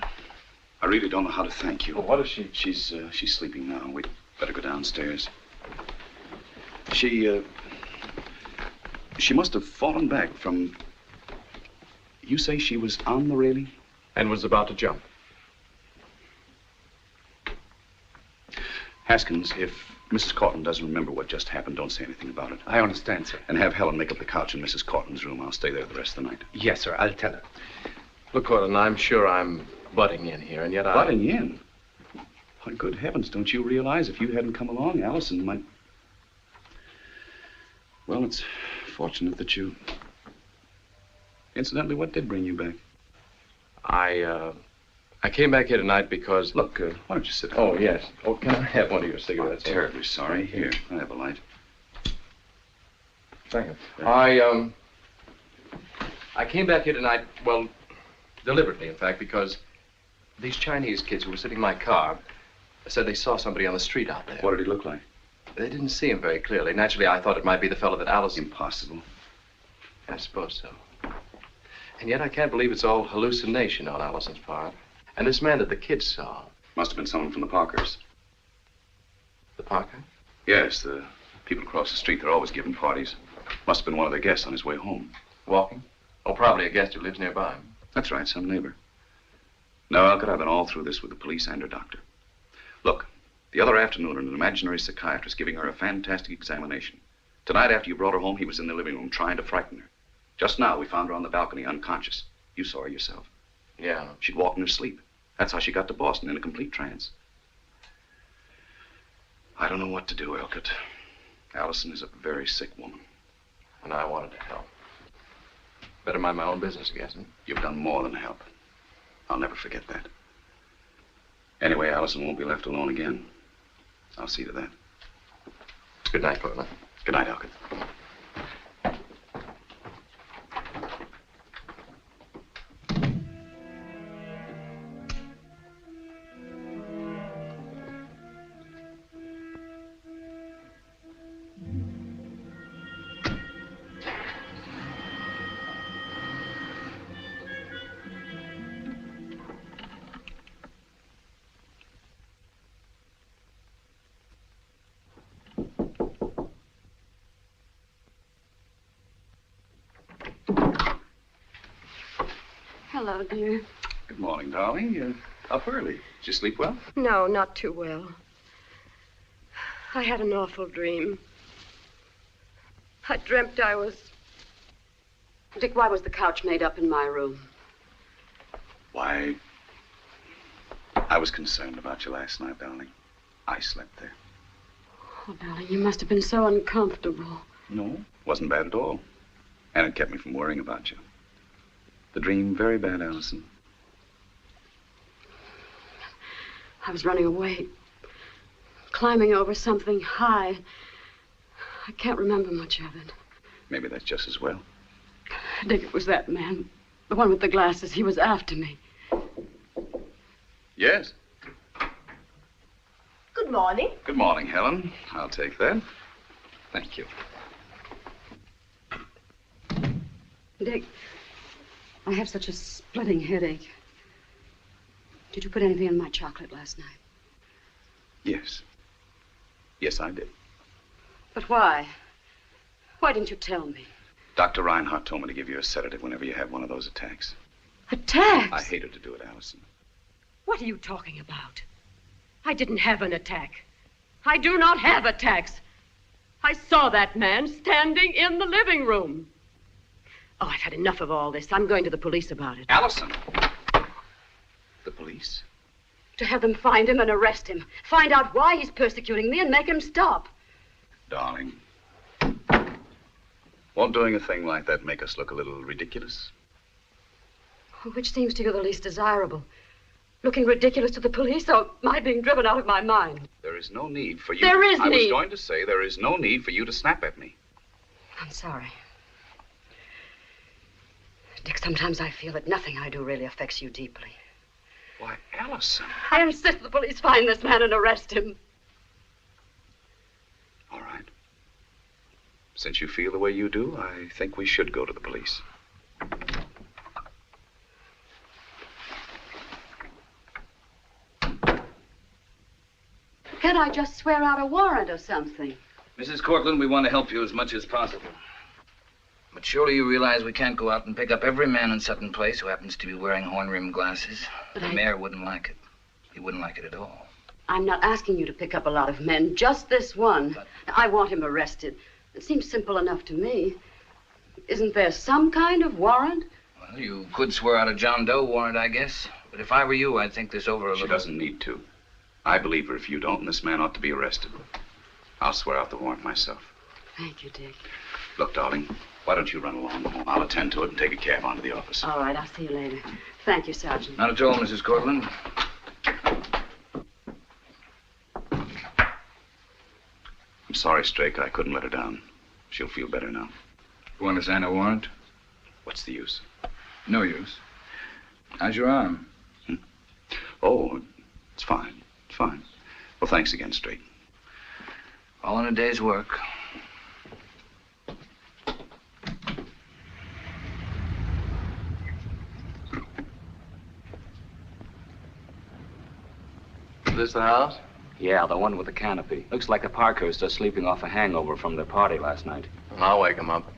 really don't know how to thank you. Well, what is she? She's sleeping now. We'd better go downstairs. She must have fallen back from... You say she was on the railing? And was about to jump. Haskins, if Mrs. Courtland doesn't remember what just happened, don't say anything about it. I understand, sir. And have Helen make up the couch in Mrs. Courtland's room. I'll stay there the rest of the night. Yes, sir. I'll tell her. Look, Courtland, I'm sure I'm butting in here, and yet Butting in? Oh, good heavens, don't you realize if you hadn't come along, Allison might... Well, it's fortunate that you... Incidentally, what did bring you back? I came back here tonight because... Look, why don't you sit down? Oh, yes. Oh, can I have one of your cigarettes? I'm terribly sorry. Here, I have a light. Thank you. I came back here tonight, well, deliberately, in fact, because these Chinese kids who were sitting in my car said they saw somebody on the street out there. What did he look like? They didn't see him very clearly. Naturally, I thought it might be the fellow that Alison... Impossible. I suppose so. And yet I can't believe it's all hallucination on Alison's part. And this man that the kids saw... Must have been someone from the Parkers. The Parker? Yes, the people across the street. They're always giving parties. Must have been one of their guests on his way home. Walking? Oh, probably a guest who lives nearby. That's right, some neighbor. No, Alcott, I've been all through this with the police and her doctor. Look, the other afternoon, an imaginary psychiatrist giving her a fantastic examination. Tonight, after you brought her home, he was in the living room trying to frighten her. Just now, we found her on the balcony, unconscious. You saw her yourself. Yeah. She'd walked in her sleep. That's how she got to Boston, in a complete trance. I don't know what to do, Elcott. Allison is a very sick woman. And I wanted to help. Better mind my own business, I guess. You've done more than help. I'll never forget that. Anyway, Allison won't be left alone again. I'll see to that. Good night, Courtland. Good night, Elcott. Hello, dear. Good morning, darling. You're up early. Did you sleep well? No, not too well. I had an awful dream. I dreamt I was... Dick, why was the couch made up in my room? Why, I was concerned about you last night, darling. I slept there. Oh, darling, you must have been so uncomfortable. No, wasn't bad at all. And it kept me from worrying about you. The dream very bad, Allison. I was running away, climbing over something high. I can't remember much of it. Maybe that's just as well. Dick, it was that man, the one with the glasses. He was after me. Yes. Good morning. Good morning, Helen. I'll take that. Thank you. Dick, I have such a splitting headache. Did you put anything in my chocolate last night? Yes. Yes, I did. But why? Why didn't you tell me? Dr. Reinhardt told me to give you a sedative whenever you have one of those attacks. Attacks? I hated to do it, Allison. What are you talking about? I didn't have an attack. I do not have attacks. I saw that man standing in the living room. Oh, I've had enough of all this. I'm going to the police about it. Allison! The police? To have them find him and arrest him. Find out why he's persecuting me and make him stop. Darling, won't doing a thing like that make us look a little ridiculous? Which seems to you the least desirable? Looking ridiculous to the police or my being driven out of my mind? There is no need for you... There is I need. was going to say there is no need for you to snap at me. I'm sorry. Dick, sometimes I feel that nothing I do really affects you deeply. Why, Alison. I insist the police find this man and arrest him. All right. Since you feel the way you do, I think we should go to the police. Can't I just swear out a warrant or something? Mrs. Courtland, we want to help you as much as possible. But surely you realize we can't go out and pick up every man in Sutton Place who happens to be wearing horn-rimmed glasses. The mayor wouldn't like it. He wouldn't like it at all. I'm not asking you to pick up a lot of men, just this one. But I want him arrested. It seems simple enough to me. Isn't there some kind of warrant? Well, you could swear out a John Doe warrant, I guess. But if I were you, I'd think this over a little. She doesn't need to. I believe her if you don't, and this man ought to be arrested. I'll swear out the warrant myself. Thank you, Dick. Look, darling, why don't you run along home? I'll attend to it and take a cab on to the office. All right, I'll see you later. Thank you, Sergeant. Not at all, Mrs. Courtland. I'm sorry, Strake. I couldn't let her down. She'll feel better now. You want to sign a warrant? What's the use? No use. How's your arm? Oh, it's fine. It's fine. Well, thanks again, Strake. All in a day's work. Is this the house? Yeah, the one with the canopy. Looks like the Parkhursts are sleeping off a hangover from their party last night. I'll wake them up.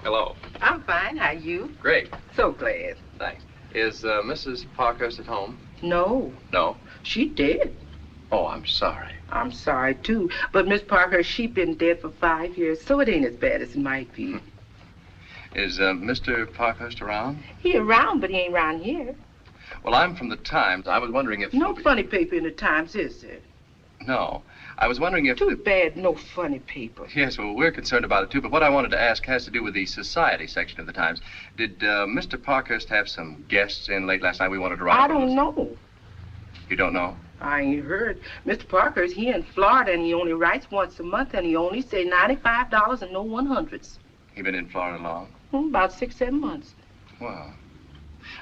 Hello. I'm fine. How are you? Great. So glad. Thanks. Is Mrs. Parkhurst at home? No. No? She dead. Oh, I'm sorry. I'm sorry, too. But Miss Parker, she been dead for 5 years, so it ain't as bad as it might be. Is Mr. Parkhurst around? He around, but he ain't around here. Well, I'm from the Times. I was wondering if... No funny paper in the Times, is there? No. I was wondering if... Too bad, no funny paper. Yes, well, we're concerned about it, too. But what I wanted to ask has to do with the society section of the Times. Did Mr. Parkhurst have some guests in late last night? We wanted to write I don't know. You don't know? I ain't heard. Mr. Parker's here in Florida, and he only writes once a month, and he only say $95 and no 100s. He been in Florida long? About 6, 7 months. Well,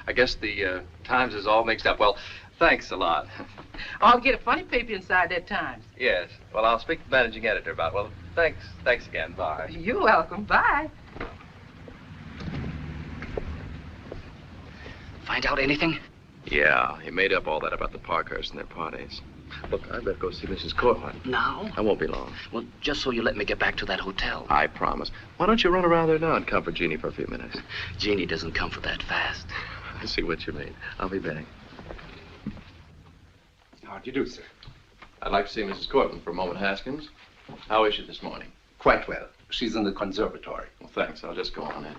I guess the Times is all mixed up. Well, thanks a lot. I'll get a funny paper inside that Times. Yes. Well, I'll speak to the managing editor about it. Well, thanks. Thanks again. Bye. You're welcome. Bye. Find out anything? Yeah, he made up all that about the Parkhursts and their parties. Look, I better go see Mrs. Courtland. Now? I won't be long. Well, just so you let me get back to that hotel. I promise. Why don't you run around there now and comfort Jeannie for a few minutes? Jeannie doesn't comfort that fast. I see what you mean. I'll be back. How do you do, sir? I'd like to see Mrs. Courtland for a moment, Haskins. How is she this morning? Quite well. She's in the conservatory. Well, thanks. I'll just go on in.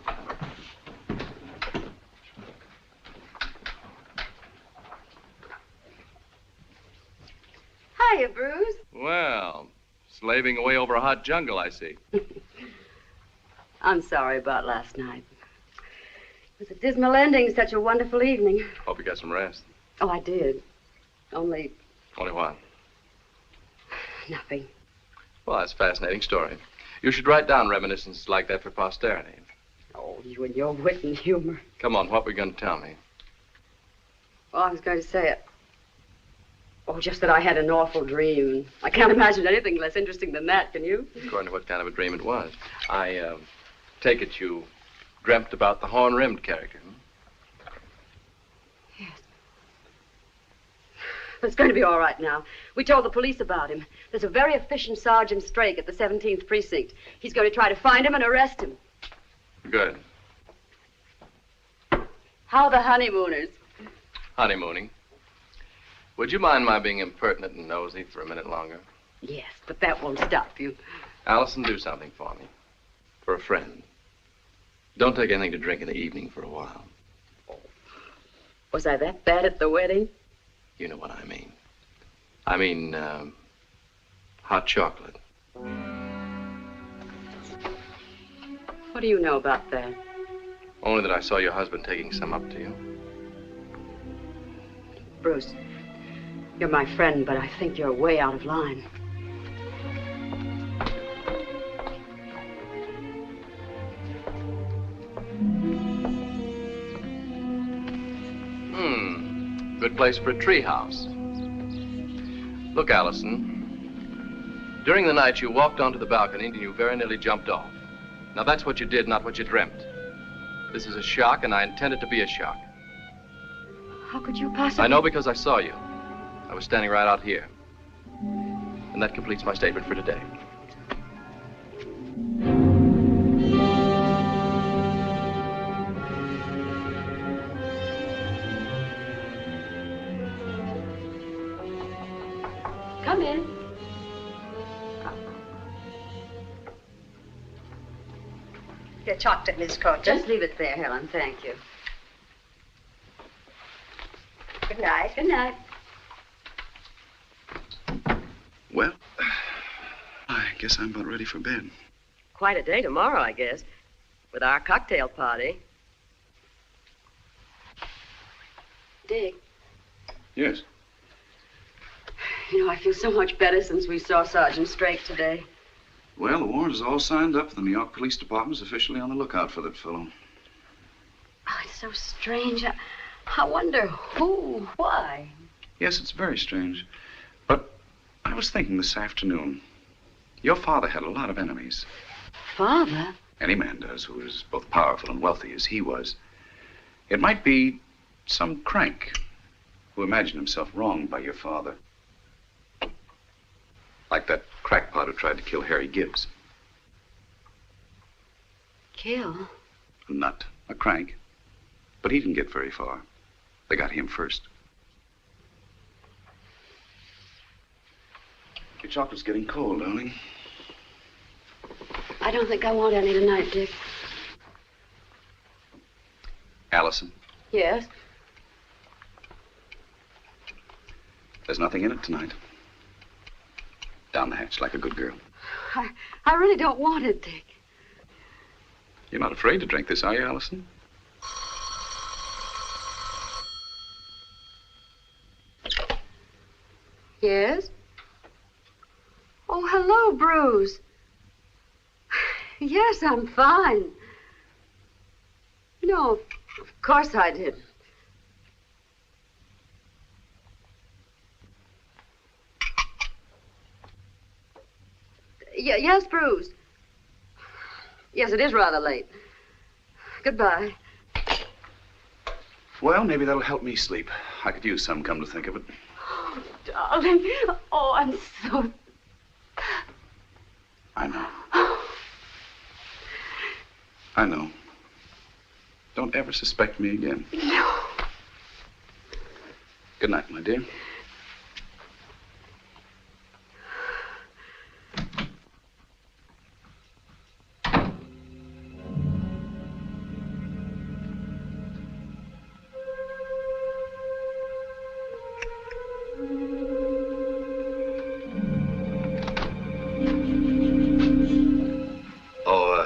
Hiya, Bruce. Well, slaving away over a hot jungle, I see. I'm sorry about last night. It was a dismal ending, such a wonderful evening. Hope you got some rest. Oh, I did. Only what? nothing. Well, that's a fascinating story. You should write down reminiscences like that for posterity. Oh, you and your wit and humor. Come on, what were you going to tell me? Well, I was going to say it. Oh, just that I had an awful dream. I can't imagine anything less interesting than that, can you? According to what kind of a dream it was. I take it you dreamt about the horn-rimmed character. Yes. But it's going to be all right now. We told the police about him. There's a very efficient Sergeant Strake at the 17th Precinct. He's going to try to find him and arrest him. Good. How are the honeymooners? Honeymooning. Would you mind my being impertinent and nosy for a minute longer? Yes, but that won't stop you. Allison, do something for me. For a friend. Don't take anything to drink in the evening for a while. Was I that bad at the wedding? You know what I mean. I mean, hot chocolate. What do you know about that? Only that I saw your husband taking some up to you. Bruce, you're my friend, but I think you're way out of line. Good place for a treehouse. Look, Alison. During the night, you walked onto the balcony and you very nearly jumped off. Now, that's what you did, not what you dreamt. This is a shock, and I intend it to be a shock. How could you possibly... I know because I saw you. I was standing right out here. And that completes my statement for today. Come in. Your chocolate, Miss Courtland. Just leave it there, Helen. Thank you. Good night. Good night. Well, I guess I'm about ready for bed. Quite a day tomorrow, I guess, with our cocktail party. Dick, Yes. you know, I feel so much better since we saw Sergeant Strake today. Well, the warrant is all signed up. The New York Police Department is officially on the lookout for that fellow. Oh, it's so strange. I wonder who, why. Yes, it's very strange. But I was thinking this afternoon, your father had a lot of enemies. Father? Any man does who is both powerful and wealthy as he was. It might be some crank who imagined himself wronged by your father. Like that crackpot who tried to kill Harry Gibbs. Kill? A nut, a crank. But he didn't get very far. They got him first. Your chocolate's getting cold, darling. I don't think I want any tonight, Dick. Alison, Yes? there's nothing in it tonight. Down the hatch like a good girl. I really don't want it, Dick. You're not afraid to drink this, are you, Alison? Yes? Oh, hello, Bruce. Yes, I'm fine. No, of course I didn't. Yes, Bruce. Yes, it is rather late. Goodbye. Well, maybe that'll help me sleep. I could use some, come to think of it. Oh, darling. Oh, I'm so... I know. I know. Don't ever suspect me again. No. Good night, my dear.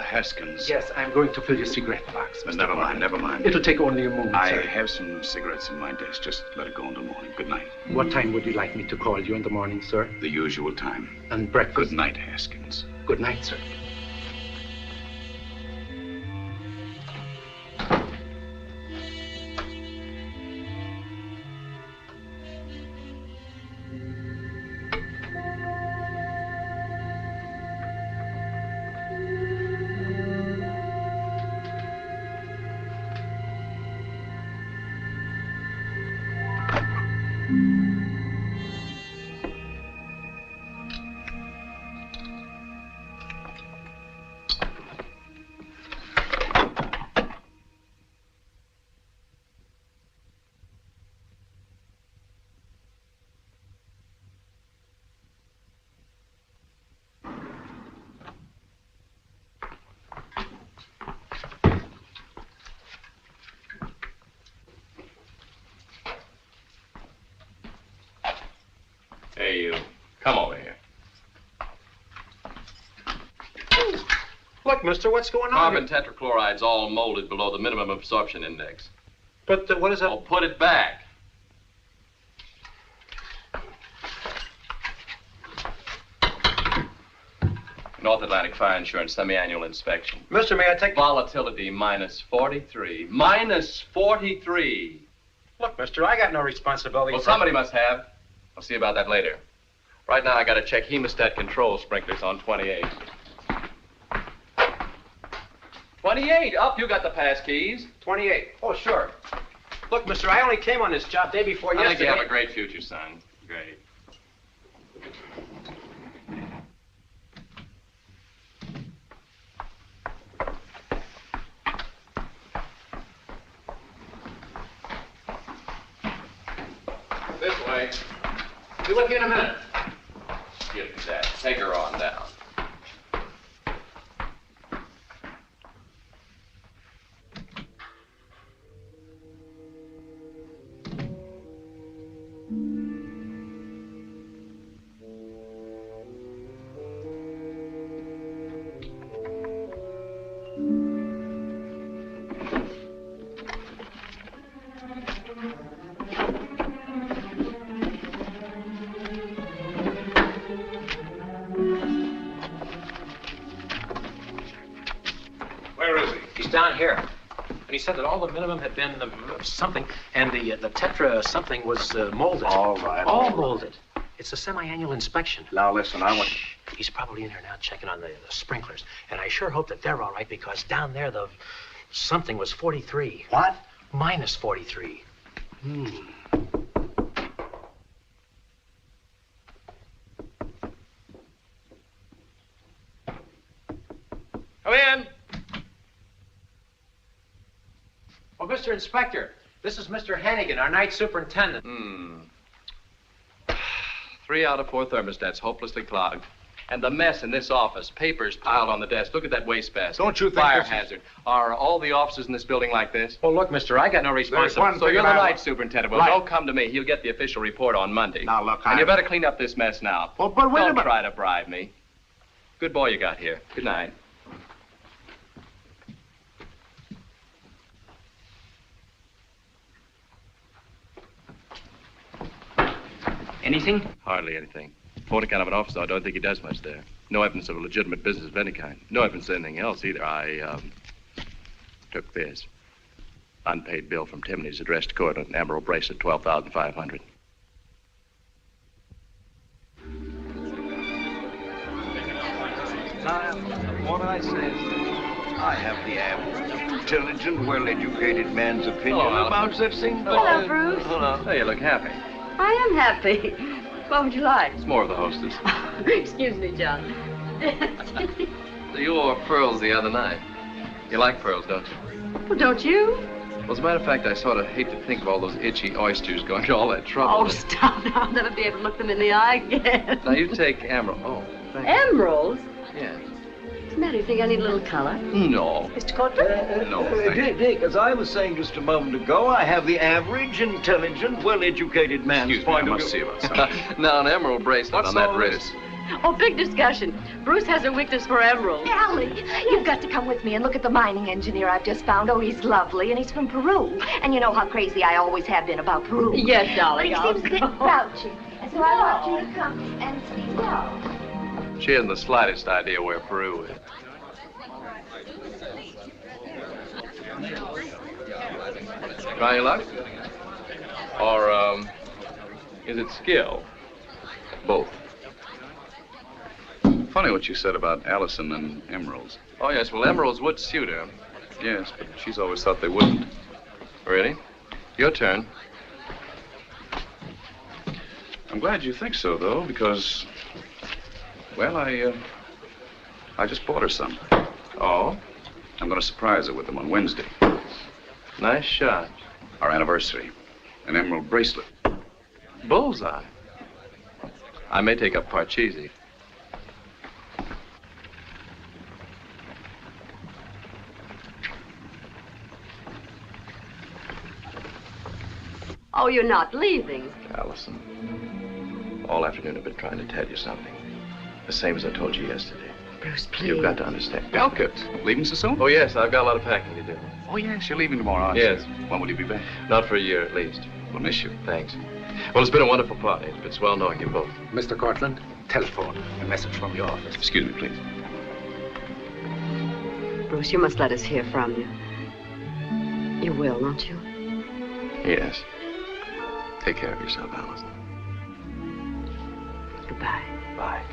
Haskins. Yes, I'm going to fill your cigarette box, Mr. Never mind, never mind. It'll take only a moment, I sir. have some cigarettes in my desk. Just let it go until morning. Good night. What time would you like me to call you in the morning, sir? The usual time. And breakfast? Good night, Haskins. Good night, sir. Hey, you. Come over here. Look, mister, what's going on? Carbon tetrachloride's all molded below the minimum absorption index. But what is that? Oh, put it back. North Atlantic Fire Insurance semi-annual inspection. Mister, may I take... Volatility minus 43. Minus 43. Look, mister, I got no responsibility Well, for... somebody must have. I'll see about that later. Right now, I got to check hemostat control sprinklers on 28. 28. Up, you got the pass keys. 28. Oh, sure. Look, mister, I only came on this job day before yesterday. I think you have a great future, son. Great. This way. Be with you in a minute. Give me that. Take her on down. Down here. And he said that all the minimum had been something, and the tetra something was molded. All right. All molded. It's a semi-annual inspection. Now listen, I want... He's probably in there now checking on the sprinklers. And I sure hope that they're all right, because down there the something was 43. What? Minus 43. Hmm. Come in. Oh, Mr. Inspector, this is Mr. Hannigan, our night superintendent. 3 out of 4 thermostats hopelessly clogged. And the mess in this office, papers piled on the desk. Look at that wastebasket. Don't you think Fire this is- hazard. Are all the offices in this building like this? Well, look, mister, I got no responsibility. So you're the night superintendent. Well, don't come to me. He'll get the official report on Monday. Now, look, And you better clean up this mess now. Well, but wait a Don't minute. try to bribe me. Good boy you got here. Good night. Anything? Hardly anything. Phone account of an officer, I don't think he does much there. No evidence of a legitimate business of any kind. No evidence of anything else either. I took this. Unpaid bill from Timney's addressed Courtland, an emerald bracelet, $12,500. Now, what I say is I have the average intelligent, well-educated man's opinion about such things. Hello, Bruce. Hello. Hey, you look happy. I am happy. What would you like? It's more of the hostess. Excuse me, John. You wore pearls the other night. You like pearls, don't you? Well, don't you? Well, as a matter of fact, I sort of hate to think of all those itchy oysters going to all that trouble. Oh, stop now. I'll never be able to look them in the eye again. Now, you take emerald. Oh, thank you. Emeralds? Yeah. What's the matter? You think I need a little color? No. Mr. Courtland? No, thank you. Dick, as I was saying just a moment ago, I have the average intelligent, well-educated man's Excuse me, I point of must see view. about something. Now, an emerald bracelet on that wrist. Oh, big discussion. Bruce has a weakness for emeralds. Allie, you've got to come with me and look at the mining engineer I've just found. Oh, he's lovely, and he's from Peru. And you know how crazy I always have been about Peru. Yes, darling, But he I'll seems a bit go. grouchy. And so I want you to come and speak out. She hasn't the slightest idea where Peru is. Try your luck? Or, is it skill? Both. Funny what you said about Alison and emeralds. Oh, yes. Well, emeralds would suit her. Yes, but she's always thought they wouldn't. Really? Your turn. I'm glad you think so, though, because, well, I just bought her some. Oh? I'm going to surprise her with them on Wednesday. Nice shot. Our anniversary. An emerald bracelet. Bullseye. I may take up Parcheesi. Oh, you're not leaving. Allison, all afternoon I've been trying to tell you something. The same as I told you yesterday. Bruce, please. You've got to understand. Belkett, leaving so soon? Oh, yes, I've got a lot of packing to do. Oh, yes, you're leaving tomorrow, aren't Yes. you? When will you be back? Not for a year, at least. We'll miss you. Thanks. Well, it's been a wonderful party. It's been swell knowing you both. Mr. Courtland, telephone. A message from your office. Excuse me, please. Bruce, you must let us hear from you. You will, won't you? Yes. Take care of yourself, Alison. Goodbye. Bye.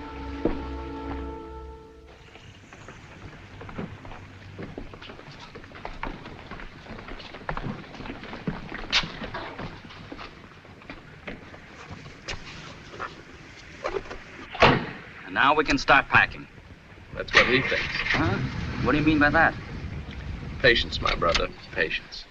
And now we can start packing. That's what he thinks. Huh? What do you mean by that? Patience, my brother. Patience.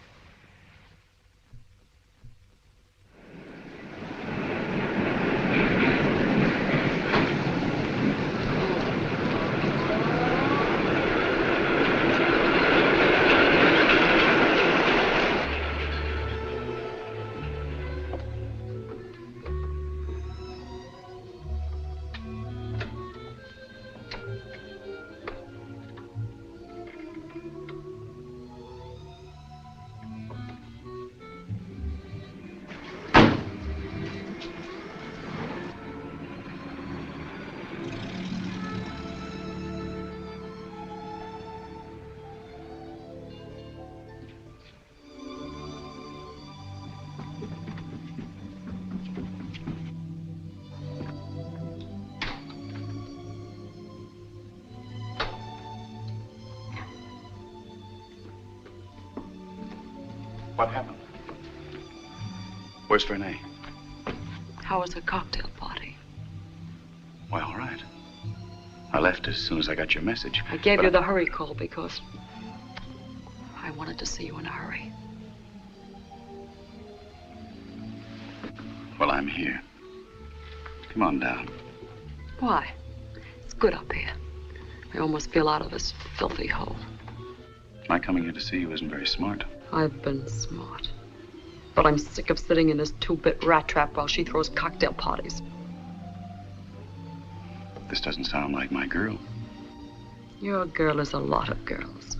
What happened? Where's Vernay? How was the cocktail party? Why, all right. I left as soon as I got your message. I gave you the hurry call because I wanted to see you in a hurry. Well, I'm here. Come on down. Why? It's good up here. I almost feel out of this filthy hole. My coming here to see you isn't very smart. I've been smart. But I'm sick of sitting in this two-bit rat trap while she throws cocktail parties. This doesn't sound like my girl. Your girl is a lot of girls.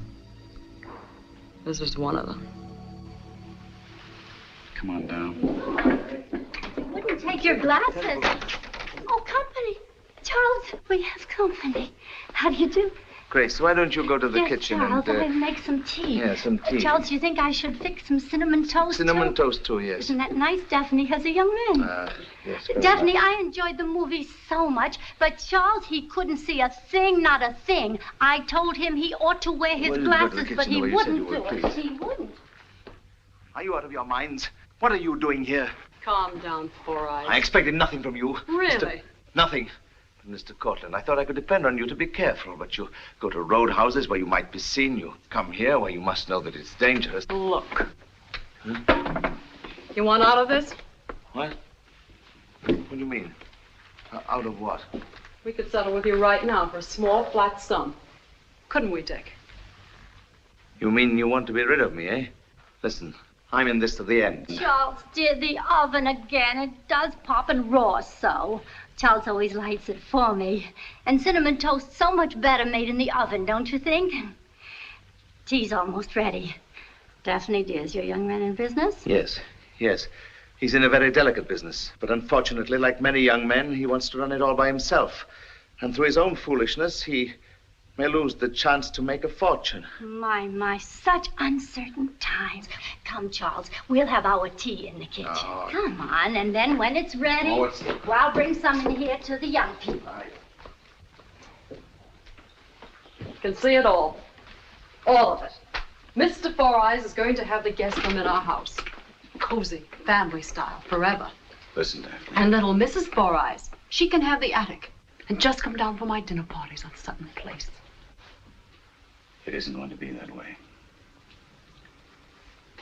This is one of them. Come on down. You wouldn't take your glasses. Oh, company. Charles, we have company. How do you do? Grace, why don't you go to the Yes, kitchen Charles, and... I'll make some tea. Yeah, some tea. Charles, you think I should fix some cinnamon toast, Cinnamon too? toast, too, yes. Isn't that nice? Daphne has a young man. Yes. very Daphne, well. I enjoyed the movie so much, but Charles, he couldn't see a thing, not a thing. I told him he ought to wear his Well, you go to the glasses, but kitchen he the way you said you wouldn't would, do it. please. He wouldn't. Are you out of your minds? What are you doing here? Calm down, Four Eyes. I expected nothing from you. Really? Nothing. Mr. Courtland, I thought I could depend on you to be careful, but you go to roadhouses where you might be seen. You come here where you must know that it's dangerous. Look. You want out of this? What? What do you mean? Out of what? We could settle with you right now for a small, flat sum. Couldn't we, Dick? You mean you want to be rid of me, eh? Listen, I'm in this to the end. Charles, dear, the oven again. It does pop and raw so. Charles always lights it for me. And cinnamon toast's so much better made in the oven, don't you think? Tea's almost ready. Daphne, dear, is your young man in business? Yes. He's in a very delicate business. But unfortunately, like many young men, he wants to run it all by himself. And through his own foolishness, he may lose the chance to make a fortune. My, such uncertain times. Come, Charles, we'll have our tea in the kitchen. Oh. Come on, and then when it's ready, Oh, well, I'll bring some in here to the young people. You can see it all. All of it. Mr. Four Eyes is going to have the guest room in our house. Cozy, family style, forever. Listen, Daphne. And little Mrs. Four Eyes, she can have the attic. And just come down for my dinner parties on Sutton Place. It isn't going to be that way.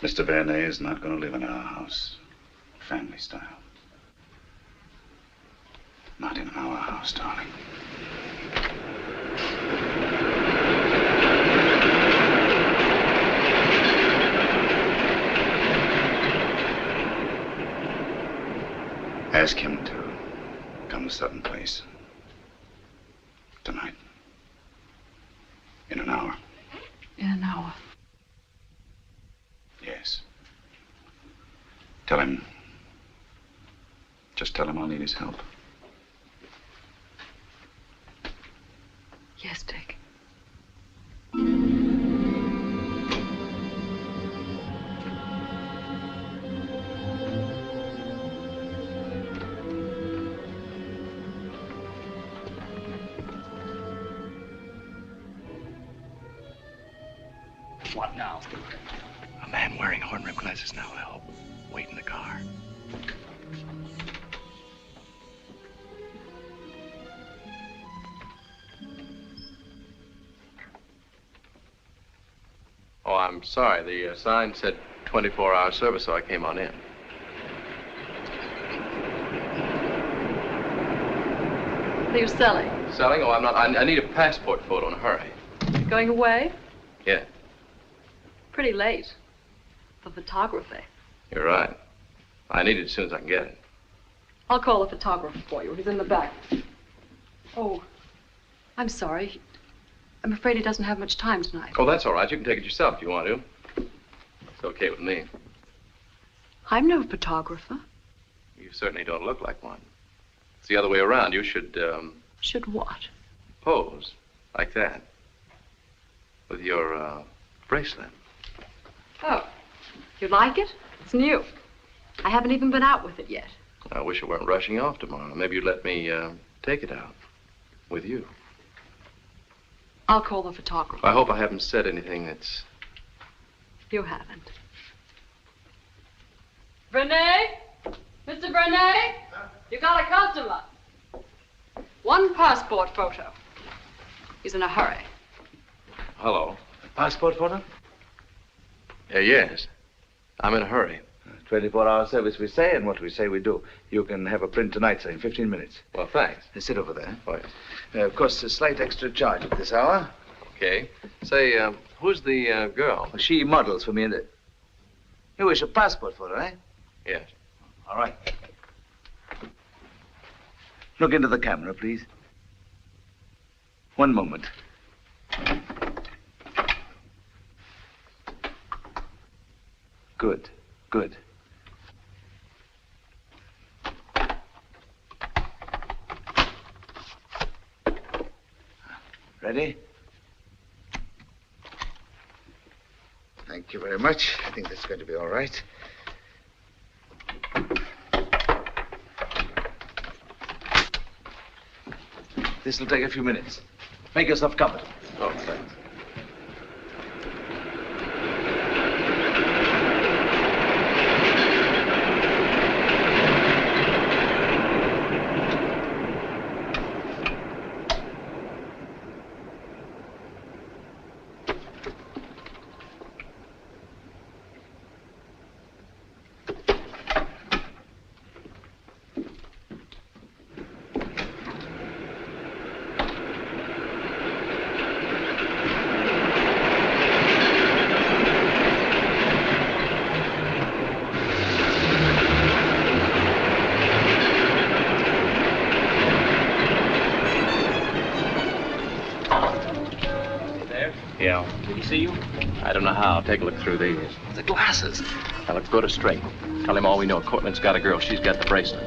Mr. Vernay is not going to live in our house, family style. Not in our house, darling. Ask him to come to Sutton Place tonight. In an hour. In an hour. Yes. Tell him. Just tell him I'll need his help. Yes, Dick. What now? A man wearing horn-rimmed glasses now, I hope. Wait in the car. Oh, I'm sorry. The sign said 24-hour service, so I came on in. What are you selling? Selling? Oh, I'm not. I need a passport photo in a hurry. Going away? Yeah, Pretty late. For photography. you're right. I need it as soon as I can get it. I'll call the photographer for you. He's in the back. Oh, I'm sorry. I'm afraid he doesn't have much time tonight. Oh, that's all right. You can take it yourself if you want to. It's okay with me. I'm no photographer. You certainly don't look like one. It's the other way around. You should, Should what? pose like that. With your, bracelet. Oh, you like it? It's new. I haven't even been out with it yet. I wish I weren't rushing off tomorrow. Maybe you'd let me, take it out. With you. I'll call the photographer. I hope I haven't said anything that's... You haven't. Vernay? Mr. Vernay? You got a customer. One passport photo. He's in a hurry. Hello. Passport photo? Yes. I'm in a hurry. 24-hour service we say, and what we say we do. You can have a print tonight, sir, in 15 minutes. Well, thanks. Sit over there. Oh, yes. Of course, a slight extra charge at this hour. Okay. Say, who's the, girl? She models for me in the... You wish a passport photo, eh? Yes. All right. Look into the camera, please. One moment. Good, good. Ready? Thank you very much. I think that's going to be all right. This will take a few minutes. Make yourself comfortable. Oh, thanks. I don't know how. I'll take a look through these. The glasses. Now, look good or straight. Tell him all we know. Courtland's got a girl. She's got the bracelet.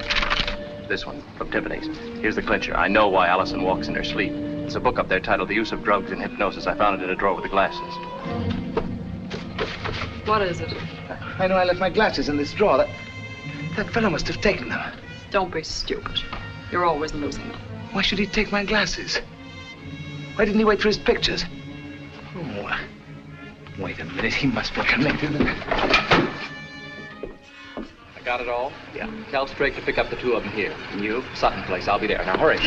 This one, from Tiffany's. Here's the clincher. I know why Alison walks in her sleep. There's a book up there titled The Use of Drugs in Hypnosis. I found it in a drawer with the glasses. What is it? I know I left my glasses in this drawer. That fellow must have taken them. Don't be stupid. You're always losing them. Why should he take my glasses? Why didn't he wait for his pictures? Oh, wait a minute. He must be connected. I got it all? Yeah. Tell Strake to pick up the two of them here. And you, Sutton Place. I'll be there. Now, hurry.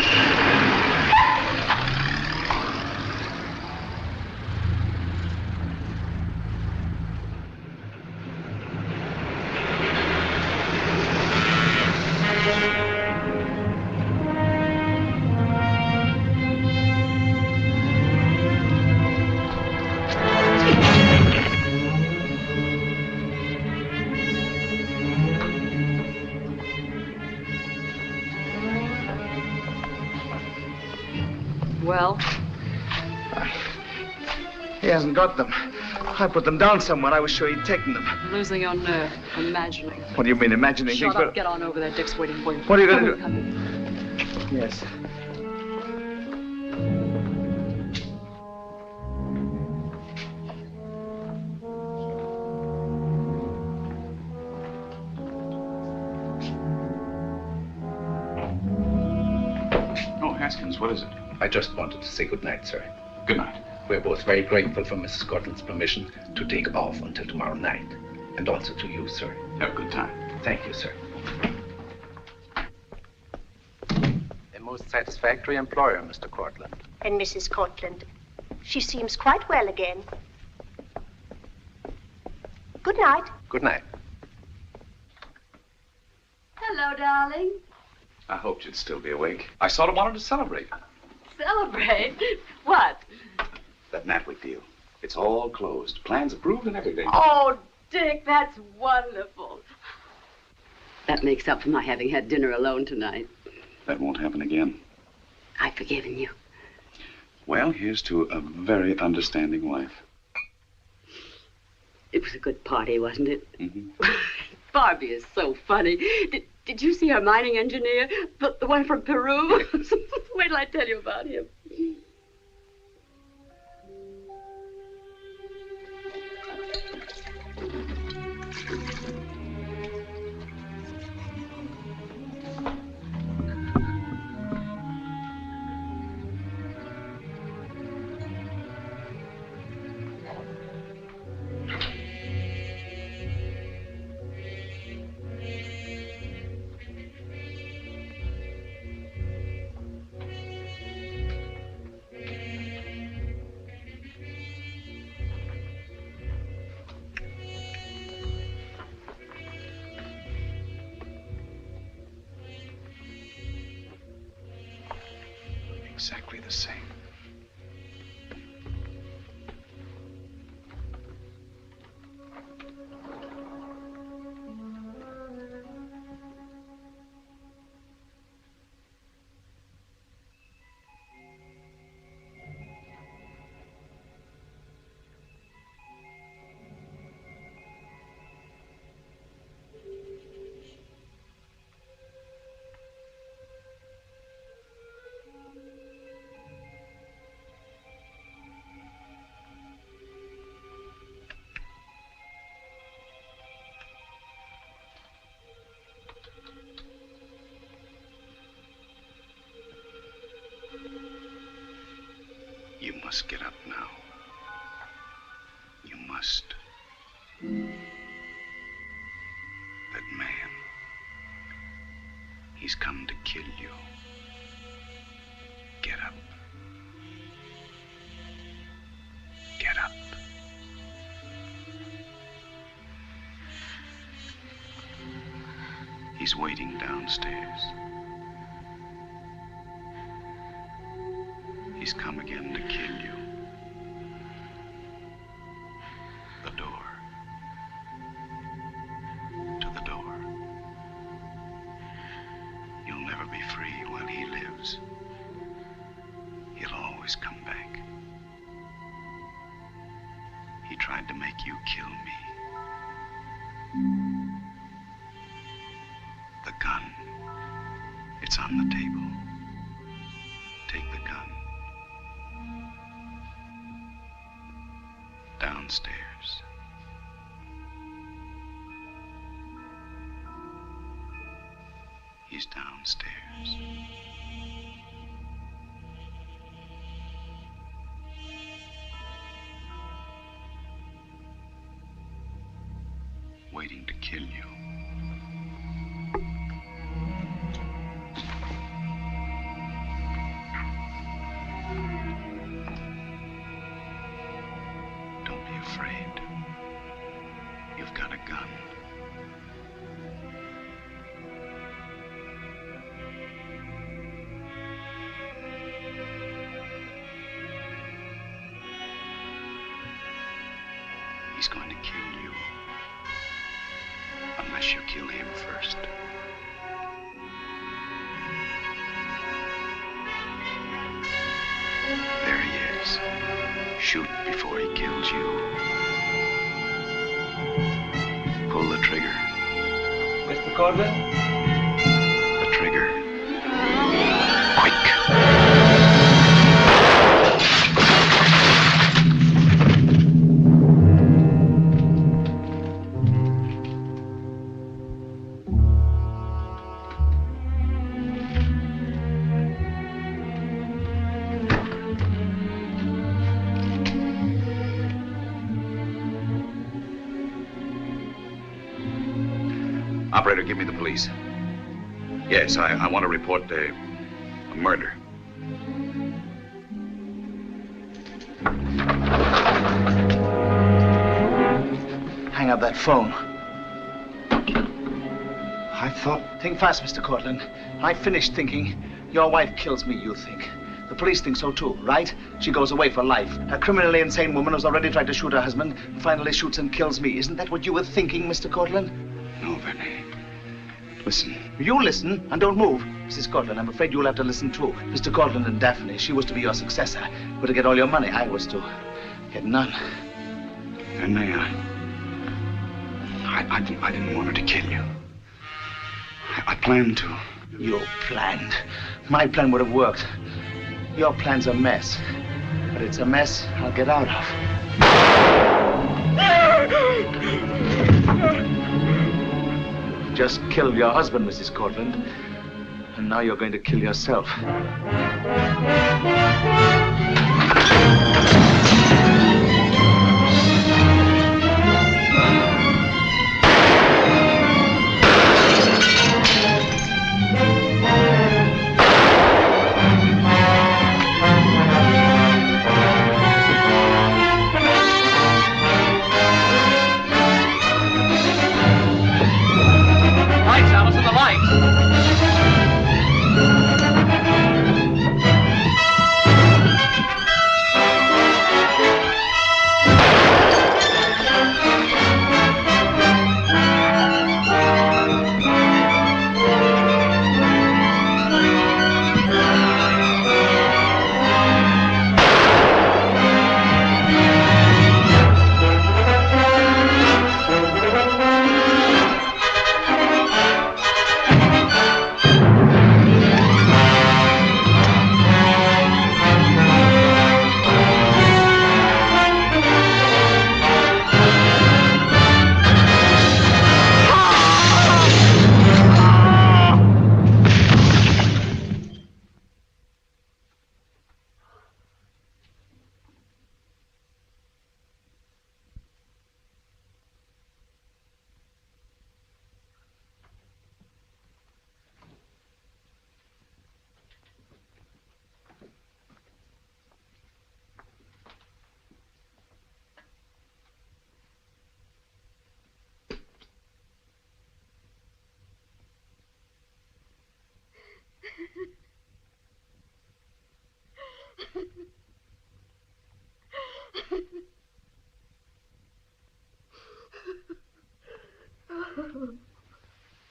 Well? He hasn't got them. I put them down somewhere. I was sure he'd taken them. Losing your nerve. Imagining. What do you mean, imagining Shut things? up. Get on over there. Dick's waiting for you. What are you going to do? Come in. Yes. Oh, Haskins, what is it? I just wanted to say good night, sir. Good night. We're both very grateful for Mrs. Courtland's permission to take off until tomorrow night. And also to you, sir. Have a good time. Thank you, sir. A most satisfactory employer, Mr. Courtland. And Mrs. Courtland. She seems quite well again. Good night. Good night. Hello, darling. I hoped you'd still be awake. I sort of wanted to celebrate. Celebrate? What? That Natwick deal. It's all closed. Plans approved and everything. Oh, Dick, that's wonderful. That makes up for my having had dinner alone tonight. That won't happen again. I've forgiven you. Well, here's to a very understanding wife. It was a good party, wasn't it? Mm-hmm. Barbie is so funny. Did you see our mining engineer? The one from Peru? Wait till I tell you about him. Exactly the same. You must get up now. You must. That man, he's come to kill you. Get up. Get up. He's waiting downstairs. He's come again to kill you. The door. To the door. You'll never be free while he lives. He'll always come back. He tried to make you kill me. The gun. It's on the table. Take the gun. Downstairs. He's downstairs. Waiting to kill you. Don't be afraid. You've got a gun. He's going to kill you. Unless you kill him first. There he is. Shoot before he kills you. Pull the trigger. Mr. Courtland? The trigger. Quick. Operator, give me the police. Yes, I want to report a murder. Hang up that phone. I thought... Think fast, Mr. Courtland. I finished thinking. Your wife kills me, you think. The police think so too, right? She goes away for life. A criminally insane woman who's already tried to shoot her husband, finally shoots and kills me. Isn't that what you were thinking, Mr. Courtland? No, Vernay. Listen. You listen and don't move. Mrs. Courtland, I'm afraid you'll have to listen too. Mr. Courtland and Daphne, she was to be your successor. Were to get all your money. I was to get none. Vernay, I didn't want her to kill you. I planned to. You planned. My plan would have worked. Your plan's a mess. But it's a mess I'll get out of. Just killed your husband, Mrs. Courtland. And now you're going to kill yourself.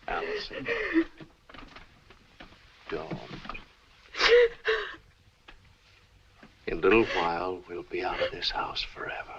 Alison. Don't. In a little while, we'll be out of this house forever.